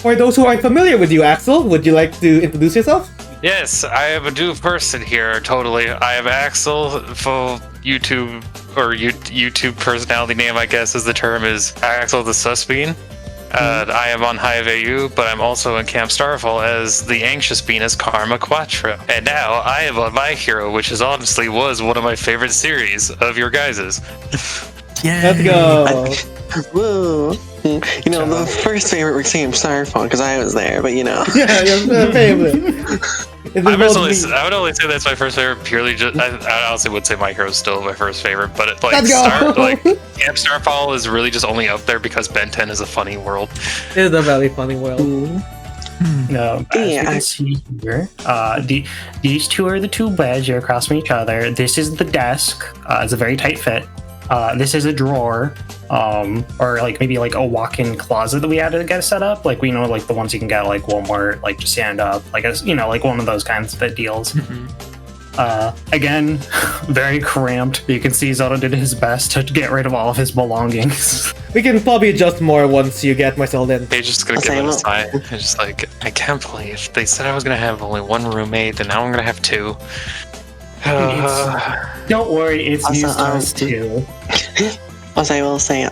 for those who aren't familiar with you, Axel, would you like to introduce yourself? Yes, I am a new person here, totally. I am Axel, full YouTube, or YouTube personality name, I guess, is the term, is Axel the Susbean. I am on Hive AU, but I'm also in Camp Starfall as the Anxious Bean as Karma Quattro. And now I am on My Hero, which is honestly was one of my favorite series of your guys's. Yeah. Let's go! Woo! You know, the first favorite became Starfall because I was there, but you know. Yeah, your favorite. It I involves me. would only say that's my first favorite purely just. I honestly would say My Hero's still my first favorite, but it, like Let's go! Camp Starfall is really just only up there because Ben 10 is a funny world. It's a very funny world. No, as you Yeah. can see here, these two are the two beds. You're across from each other. This is the desk. It's a very tight fit. This is a drawer, or like maybe like a walk-in closet that we had to get set up. Like we know, like the ones you can get at, like Walmart, like to stand up, like as you know, like one of those kinds of deals. Again, very cramped. You can see Zelda did his best to get rid of all of his belongings. We can probably adjust more once you get my Zelda in. They're just gonna give it a sigh. It's just like, I can't believe they said I was gonna have only one roommate, and now I'm gonna have two. Don't worry, it's Also, news to us too. Also, I will say,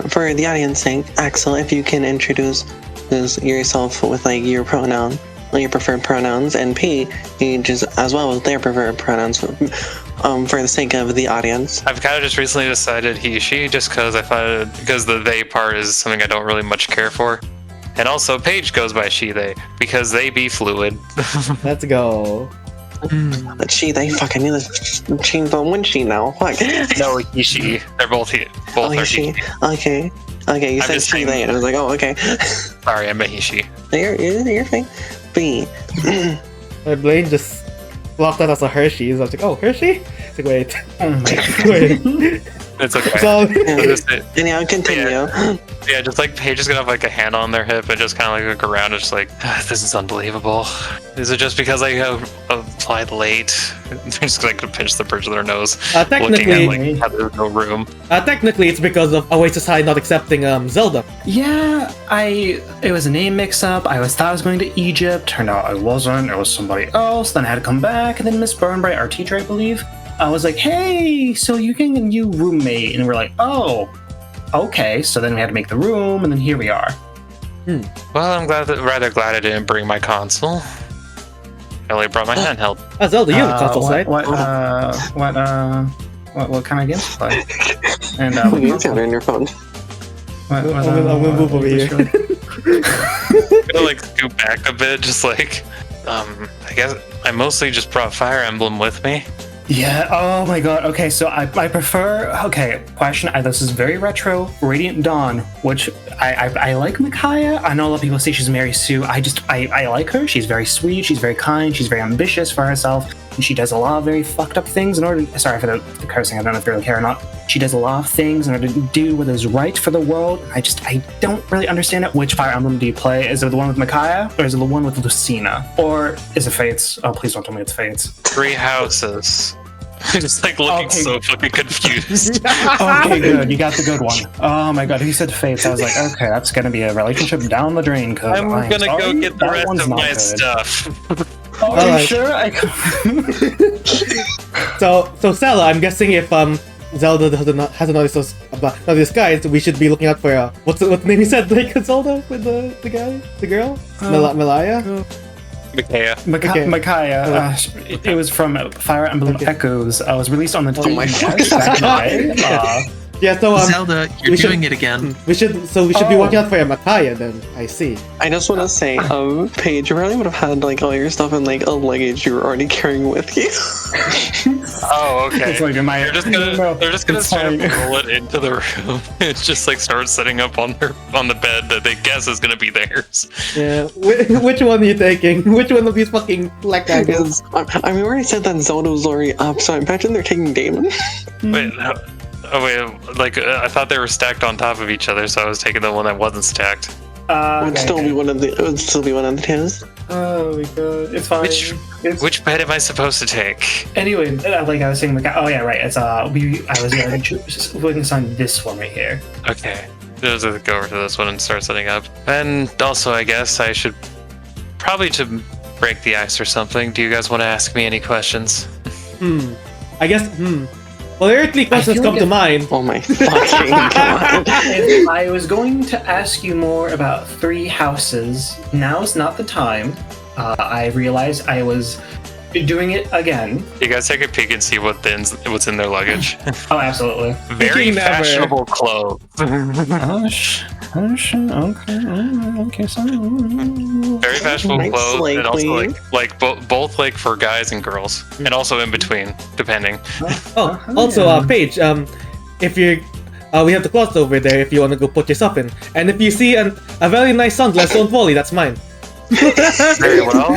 for the audience sake, Axel, if you can introduce yourself with like your pronoun, like your preferred pronouns, and P, you just as well with their preferred pronouns, for the sake of the audience. I've kind of just recently decided he, she, just because I thought because the they part is something I don't really much care for. And also, Paige goes by she, they, because they be fluid. Let's go. But they fucking need to change the one she now. Fuck. No, he, she. They're both he. Both Oh, are she. he. Okay. Okay, you I'm said just she, saying- they, and I was like, oh, okay. Sorry, I meant he, she. You're fine. B. My brain just blocked that as a Hershey's. I was like, oh, Hershey? It's like, wait. Oh my god. Wait. It's okay. So, Anyhow, continue. Yeah, just like Paige is gonna have like a hand on their hip and just kind of like look around and just like, this is unbelievable. Is it just because I applied late? They're just like gonna pinch the bridge of their nose, looking technically, at like how there's no room. technically, it's because of Oasis High not accepting Zelda. Yeah, it was a name mix-up. I thought I was going to Egypt. Turned out I wasn't. It was somebody else. Then I had to come back, and then Miss Burnbright, our teacher, I believe, I was like, "Hey, so you getting a new roommate?" And we're like, "Oh, okay." So then we had to make the room, and then here we are. Well, I'm rather glad I didn't bring my console. I only brought my handheld. Zelda, you have a console, right? What kind of games to play? And You have it on your phone. I'm gonna move over here. I'm gonna like scoot back a bit, just like, I guess I mostly just brought Fire Emblem with me. Yeah, oh my god. Okay, so I prefer, okay, question, this is very retro, Radiant Dawn, which I like Micaiah. I know a lot of people say she's Mary Sue. I like her. She's very sweet, she's very kind, she's very ambitious for herself, and she does a lot of very fucked up things in order, sorry for the cursing, I don't know if you really care or not. She does a lot of things in order to do what is right for the world. I don't really understand it. Which Fire Emblem do you play? Is it the one with Micaiah, or is it the one with Lucina? Or is it Fates? Oh, please don't tell me it's Fates. 3 houses. Just like looking Okay. so fucking confused. Okay, good. You got the good one. Oh my god, he said Fates. I was like, okay, that's gonna be a relationship down the drain. Cause I'm gonna go sorry, get the that rest one's of not my good. stuff. Oh, are Alright. you sure? So Sella, I'm guessing if Zelda hasn't noticed us about this guy, so we should be looking out for what's the name you said, like Zelda with the guy, the girl, Malaya. Micaiah. Okay. Micaiah. It was from Fire Emblem Okay. Echoes. I was released on the Oh my 3DS back in the day. Yeah, so Zelda, you're we should- doing it again. we should be watching out for Makaya then. I see. I just want to say, Paige, you probably would have had like all your stuff in like a luggage you were already carrying with you. Oh, okay. It's like, am I? They're just gonna it's straight up fine. roll it into the room. It's just like start setting up on the bed that they guess is gonna be theirs. Yeah. Which one are you taking? Which one of these fucking black guys? Because, I mean, we already said that Zelda was already up, so I imagine they're taking Damon. Wait, like I thought they were stacked on top of each other, so I was taking the one that wasn't stacked. It would still be one of the. It would still be one of the twos. Oh my god, it's fine. Which bed am I supposed to take? Anyway, like I was saying, oh yeah, right. It's I was just focusing on this one right here. Okay, just go over to this one and start setting up. And also, I guess I should probably to break the ice or something. Do you guys want to ask me any questions? I guess. Well, there are 3 questions feel come like to mind. Oh my fucking god. If I was going to ask you more about 3 houses. Now's not the time. I realized I was doing it again. You guys take a peek and see what's in their luggage. Oh, absolutely. Very Thinking never. fashionable clothes. Okay, sorry. Very fashionable Nice, clothes, and also likely. both like for guys and girls, and also in between, depending. Oh, also, Paige, if you we have the closet over there if you want to go put your stuff in. And if you see a very nice sunglass, don't worry, that's mine. Very well.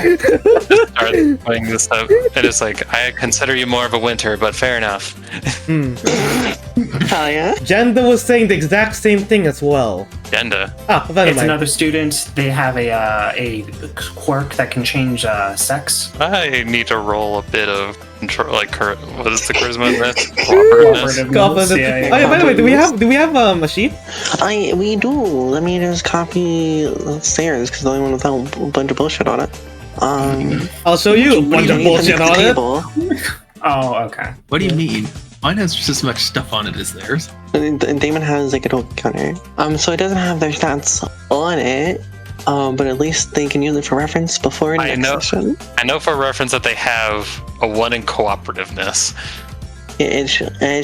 Start putting this up, and it's like, I consider you more of a winter, but fair enough. Hell yeah. Janda was saying the exact same thing as well. Agenda. Never It's mind. another student. They have a quirk that can change sex. I need to roll a bit of control, what is the charisma in this? Cooperativeness. Confidence. Yeah, Oh, yeah, by the way, do we have a sheet? We do. Let me just copy Sarah's because the only one without a bunch of bullshit on it. I'll show you a bunch of Ethan bullshit at the on it. table. Oh, okay. What do you mean? Mine has just as much stuff on it as theirs. And Damon has like a total counter. So it doesn't have their stats on it. But at least they can use it for reference before I next know. session. I know for reference that they have a 1 in cooperativeness. It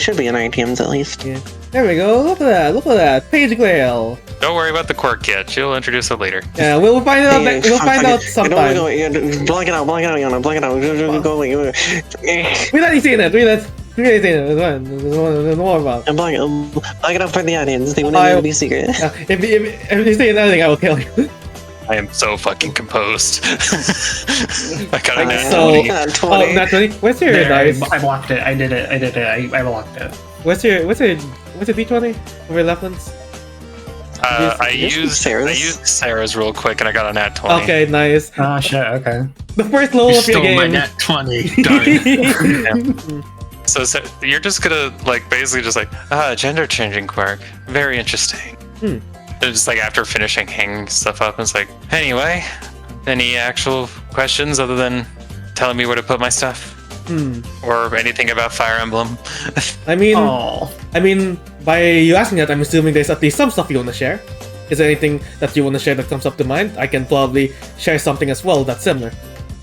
should be in our teams at least. Yeah. There we go. Look at that. Paige Grail. Don't worry about the quirk yet. She'll introduce it later. Yeah, we'll find out. Hey, We'll find out sometime. Block it out, Yana, block it out. Go away. We're not seeing it. We're not seeing it. There's more about. And block it out for the audience. They want it to be secret. If you say anything, I will kill you. I am so fucking composed. I got a Like nat so- 20. Not Oh, 20. not 20. Where's your There, dice? I blocked it. I did it. I blocked it. What's your D20 over left ones? I This is used Sarah's real quick, and I got a nat 20. Okay, nice. Oh shit. Okay. The first level You of your stole my game. nat 20. Darn. So you're just gonna basically just gender changing quirk. Very interesting. It's just after finishing hanging stuff up, it's like, anyway, any actual questions other than telling me where to put my stuff? Or anything about Fire Emblem? I mean, Oh. by you asking that, I'm assuming there's at least some stuff you want to share. Is there anything that you want to share that comes up to mind? I can probably share something as well that's similar.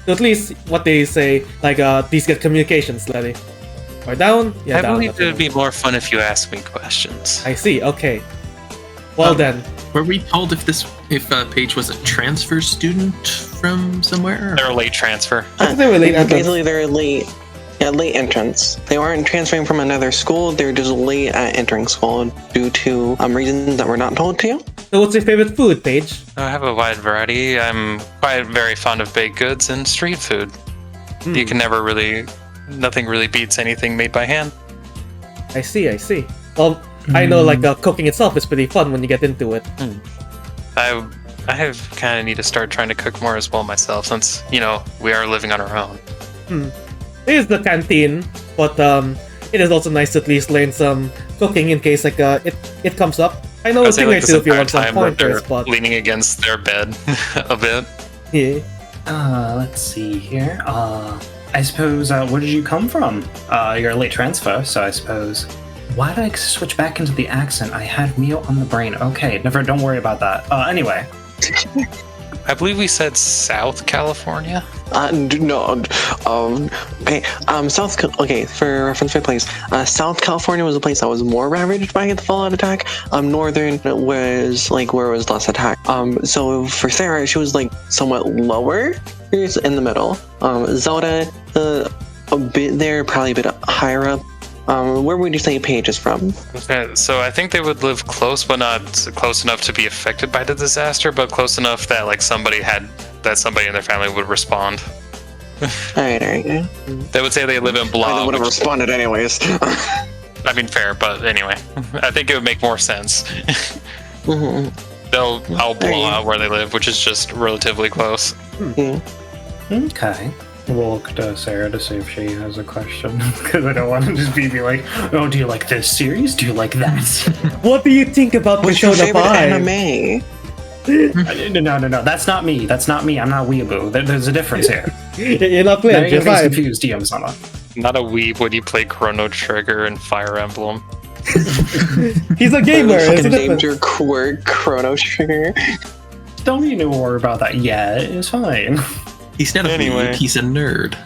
So at least what they say, these get communications, Letty. Or down? Yeah, I down. believe that's it would right. be more fun if you asked me questions. I see, okay. Well then. Were we told if Paige was a transfer student from somewhere? They're a late transfer. I think they were late entrance. Basically, they're late. Yeah, late entrance. They weren't transferring from another school. They're just late at entering school due to reasons that were not told to you. So what's your favorite food, Paige? I have a wide variety. I'm very fond of baked goods and street food. You can nothing really beats anything made by hand. I see. Well, I know cooking itself is pretty fun when you get into it. I kind of need to start trying to cook more as well myself, since we are living on our own. There's the canteen, but it is also nice to at least learn some cooking in case it comes up. I know a I'd say thing or this two if you entire want some time that they're pointers, but leaning against their bed a bit. yeah. Let's see here. I suppose. Where did you come from? You're a late transfer, so I suppose. Why did I switch back into the accent? I had meal on the brain. Okay, don't worry about that. Anyway. I believe we said South California. No. Okay. Okay. For reference for place, South California was a place that was more ravaged by the Fallout attack. Northern was where it was less attacked. So for Sarah, she was somewhat lower. Here's in the middle. Zelda, a bit there, probably a bit higher up. Where would you say Paige is from? Okay, so I think they would live close, but not close enough to be affected by the disaster, but close enough that somebody in their family would respond. Alright. Yeah. They would say they live in They Blob. would have responded anyways. I mean, fair, but anyway, I think it would make more sense. I'll blow out where they live, which is just relatively close. Okay. We'll look to Sarah to see if she has a question. Because I don't want to just be like, oh, do you like this series? Do you like that? What do you think about What's your Persona favorite 5? anime? No. That's not me. I'm not weeaboo. There's a difference here. You're not Now playing, you're you're gonna be fine. confused, DM-sama. Not a weeb when you play Chrono Trigger and Fire Emblem. He's a gamer, it's a Fucking named difference. your quirk Chrono Trigger. Don't need to worry about that yet. It's fine. He's not a Anyway. weeb, he's a nerd.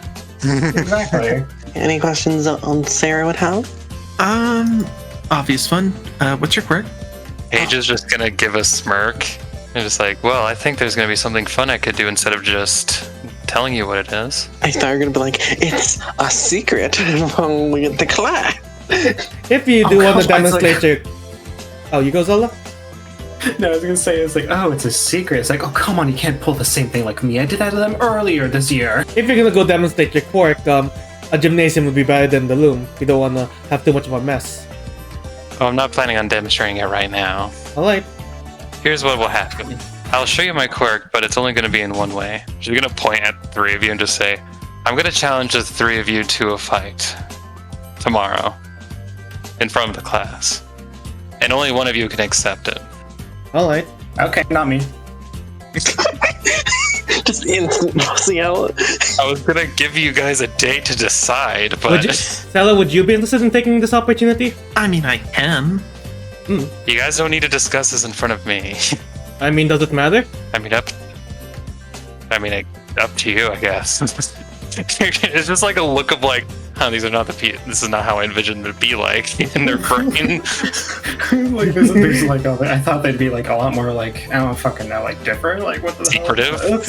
Exactly. Any questions on Serra would have? Obvious fun. What's your quirk? Paige is just gonna give a smirk and just like, well, I think there's gonna be something fun I could do instead of just telling you what it is. I thought you were gonna be like, it's a secret when we get to class. If you do want gosh, to demonstrate your... Oh, you go, Zelda? No, I was gonna say, it's like, oh, it's a secret. It's like, oh, come on, you can't pull the same thing like me. I did that to them earlier this year. If you're gonna go demonstrate your quirk, a gymnasium would be better than the loom. You don't want to have too much of a mess. Oh, I'm not planning on demonstrating it right now. Alright. Here's what will happen. I'll show you my quirk, but it's only going to be in one way. She's going to point at the three of you and just say, I'm going to challenge the three of you to a fight tomorrow in front of the class. And only one of you can accept it. Alright. Okay, not me. Just instant pussy out. I was going to give you guys a day to decide, but Would you, Stella, would you be interested in taking this opportunity? I mean, I can. you guys don't need to discuss this in front of me. I mean, does it matter? up to you, I guess. It's just like a look of like, these are not this is not how I envisioned it to be like in their brain. Like, there's like, I thought they'd be like a lot more like, I don't fucking know, like different. Like, what the Secretive? hell?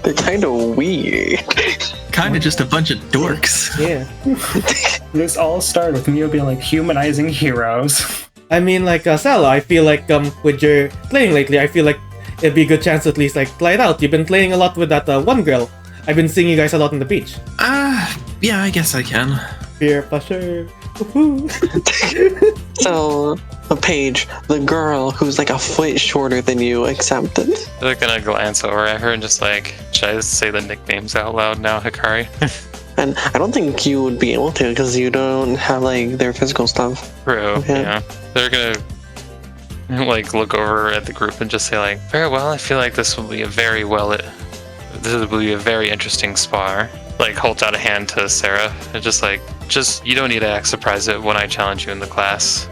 They're kind of weird. Kind of just a bunch of dorks. Yeah. This all started with Mio being like humanizing heroes. I mean, like, Stella, I feel like, with your playing lately, I feel like it'd be a good chance to at least, like, try it out. You've been playing a lot with that one girl. I've been seeing you guys a lot on the beach. Yeah, I guess I can. Peer pressure. Woohoo. So, Paige, the girl who's like a foot shorter than you, accepted. They're gonna glance over at her and just like, should I just say the nicknames out loud now, Hikari? And I don't think you would be able to because you don't have like their physical stuff. True, Okay. yeah. They're gonna like look over at the group and just say like, very well, I feel like this will be a very interesting spar. Like holds out a hand to Serra and just you don't need to act surprised when I challenge you in the class.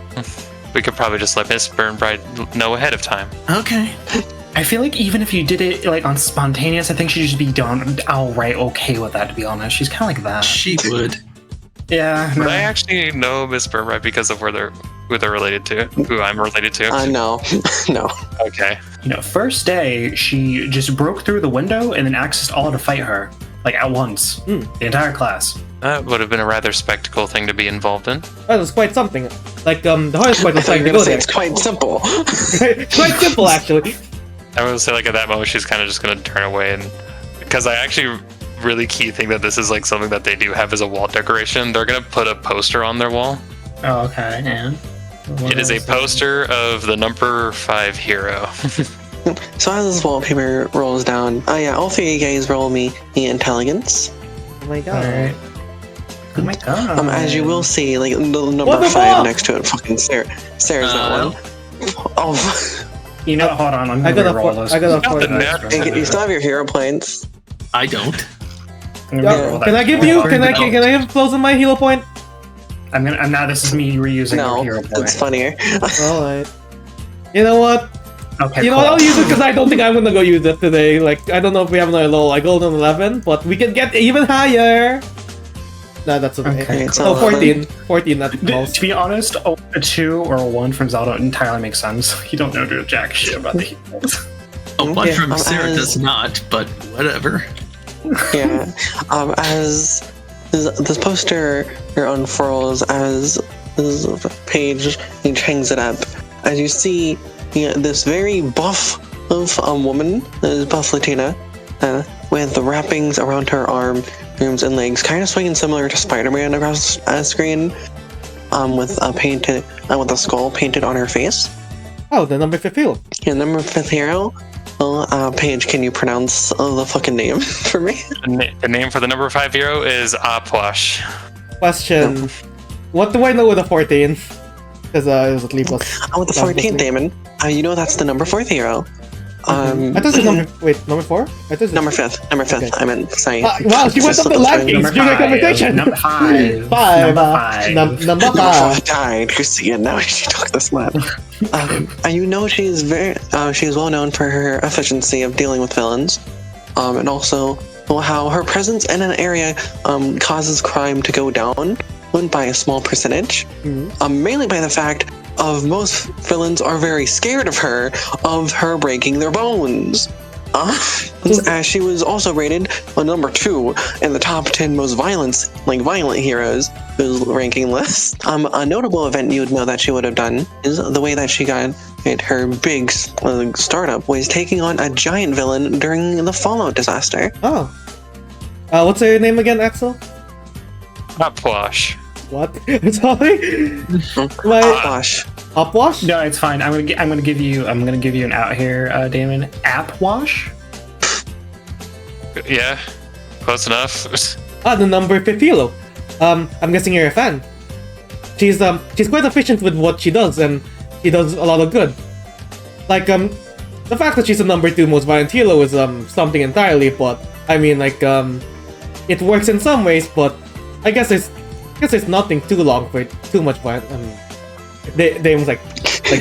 We could probably just let Miss Burnbright know ahead of time. Okay. I feel like even if you did it like on spontaneous, I think she'd just be done outright okay with that, to be honest. She's kind of like that. She would. Yeah. But no. I actually know Miss Burnbright because of who they're related to, who I'm related to. No. No. Okay. You know, first day, she just broke through the window and then asked us all to fight her. Like, at once. The entire class. That would have been a rather spectacle thing to be involved in. That was quite something. Like, the hardest part was I thought trying you to were go gonna say there. it's quite simple. Quite simple, actually. I would say like at that moment she's kind of just gonna turn away, and because I actually really key think that this is like something that they do have as a wall decoration. They're gonna put a poster on their wall. Oh, okay, and? It is a poster of the number 5 hero. So as this wallpaper rolls down, all three of you guys roll me the intelligence. Oh my god. Alright. Oh my god. As you will see, like the number What the 5 fuck? next to it, fucking Sarah's that one. Oh, You know, hold on, I'm I gonna got a roll four- this. I got a Not four- the net. you still have your hero points. I don't. I'm gonna roll that. Can I give you? Can I give Frozen my heal point? I'm now this is me reusing your No, hero that's point. funnier. Alright. You know what? Okay, You know what? I'll use it because I don't think I'm gonna go use it today. Like, I don't know if we have another low, like golden 11, but we can get even higher. No, that's okay. Okay, so- Oh, 14. 14 at most. To be honest, a 2 or a 1 from Zelda entirely makes sense. You don't know jack shit about the heroes. A one Yeah, from Sarah as- does not, but whatever. Yeah. As this poster unfurls, as this page hangs it up, as you see this very buff woman, this buff Latina, with the wrappings around her arms and legs, kind of swinging similar to Spider-Man across a screen, with a skull painted on her face. Oh, the number 5 heal. Yeah, number 5 hero. Well, Paige, can you pronounce the fucking name for me? The name for the number 5 hero is Apwash. Question. What do I know with a 14? Because it was at least plus. With the 14th, Damon. You know that's the number 4th hero. I thought it was number. Wait, number 4? I thought it was Number 5th. Number 5th. Okay. I meant saying. Wow, she went up the rankings during the conversation. Number 5. Five. Number 5. Number Number 5. 4 died. You see, and now she took this map. And you know she's well known for her efficiency of dealing with villains, and also how her presence in an area causes crime to go down by a small percentage, mainly by the fact of most villains are very scared of her breaking their bones. As she was also rated number 2 in the top 10 most violent heroes whose ranking list. A notable event you'd know that she would have done is the way that she got her big startup was taking on a giant villain during the Fallout disaster. Oh. What's her name again, Axel? Hopwash. What? Sorry? Hopwash. Hopwash? No, it's fine. I'm gonna give you an out here, Damon. App wash? Yeah, close enough. The number 5th hero. I'm guessing you're a fan. She's quite efficient with what she does, and she does a lot of good. Like, the fact that she's the number 2 most violent hero is something entirely, but I mean, like, it works in some ways, but I guess it's nothing too long for too much violence. They was like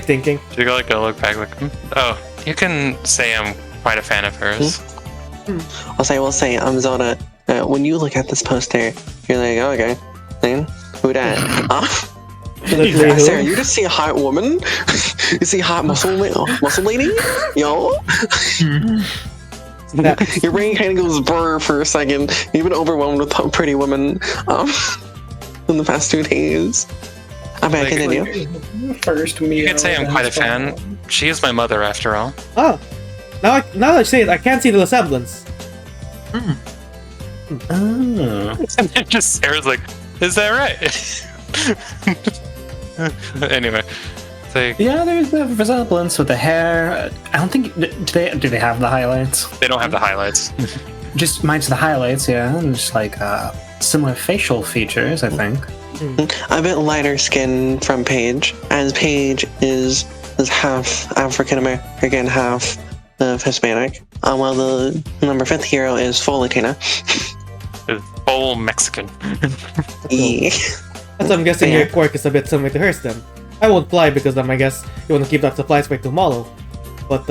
thinking. Should go look back like, oh, you can say I'm quite a fan of hers. I'll say, Zelda, when you look at this poster, you're like, oh, okay, then who that? Sarah, you just see a hot woman? You see a hot muscle lady? Yo? Your brain kind of goes brr for a second. You've been overwhelmed with pretty women in the past 2 days. I'm back in you. First You could say I'm quite a fan. She is my mother, after all. Oh. Now that I say it, I can't see the resemblance. Oh. And then just Sarah's like, is that right? Anyway. Yeah, there's a resemblance with the hair. I don't think do they have the highlights? They don't have the highlights. Just mine's the highlights, yeah, and just like similar facial features, I think. A bit lighter skin from Paige, as Paige is half African American, half of Hispanic. While the number 5th hero is full Latina. Full Mexican. Yeah. So I'm guessing your quirk is a bit similar to hers then. I won't fly because I guess you want to keep that supply spec tomorrow. But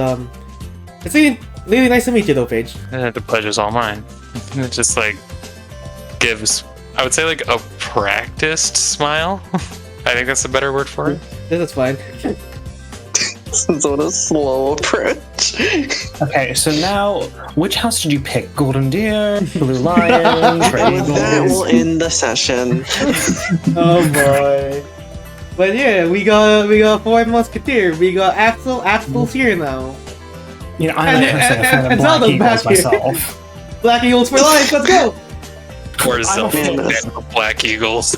it's really nice to meet you though, Paige. The pleasure's all mine. It just gives, I would say, a practiced smile. I think that's a better word for it. This is fine. Sort of slow approach. Okay, so now, which house did you pick? Golden Deer, Blue Lion, Trade That will end the session. Oh boy. But yeah, we got 4 Musketeer. We got Axel. Axel's here now. You know, I'm a person fan of and Black Zelda's Eagles back here. myself. Black Eagles for life. Let's go. Or Zelda fan of- and Black Eagles.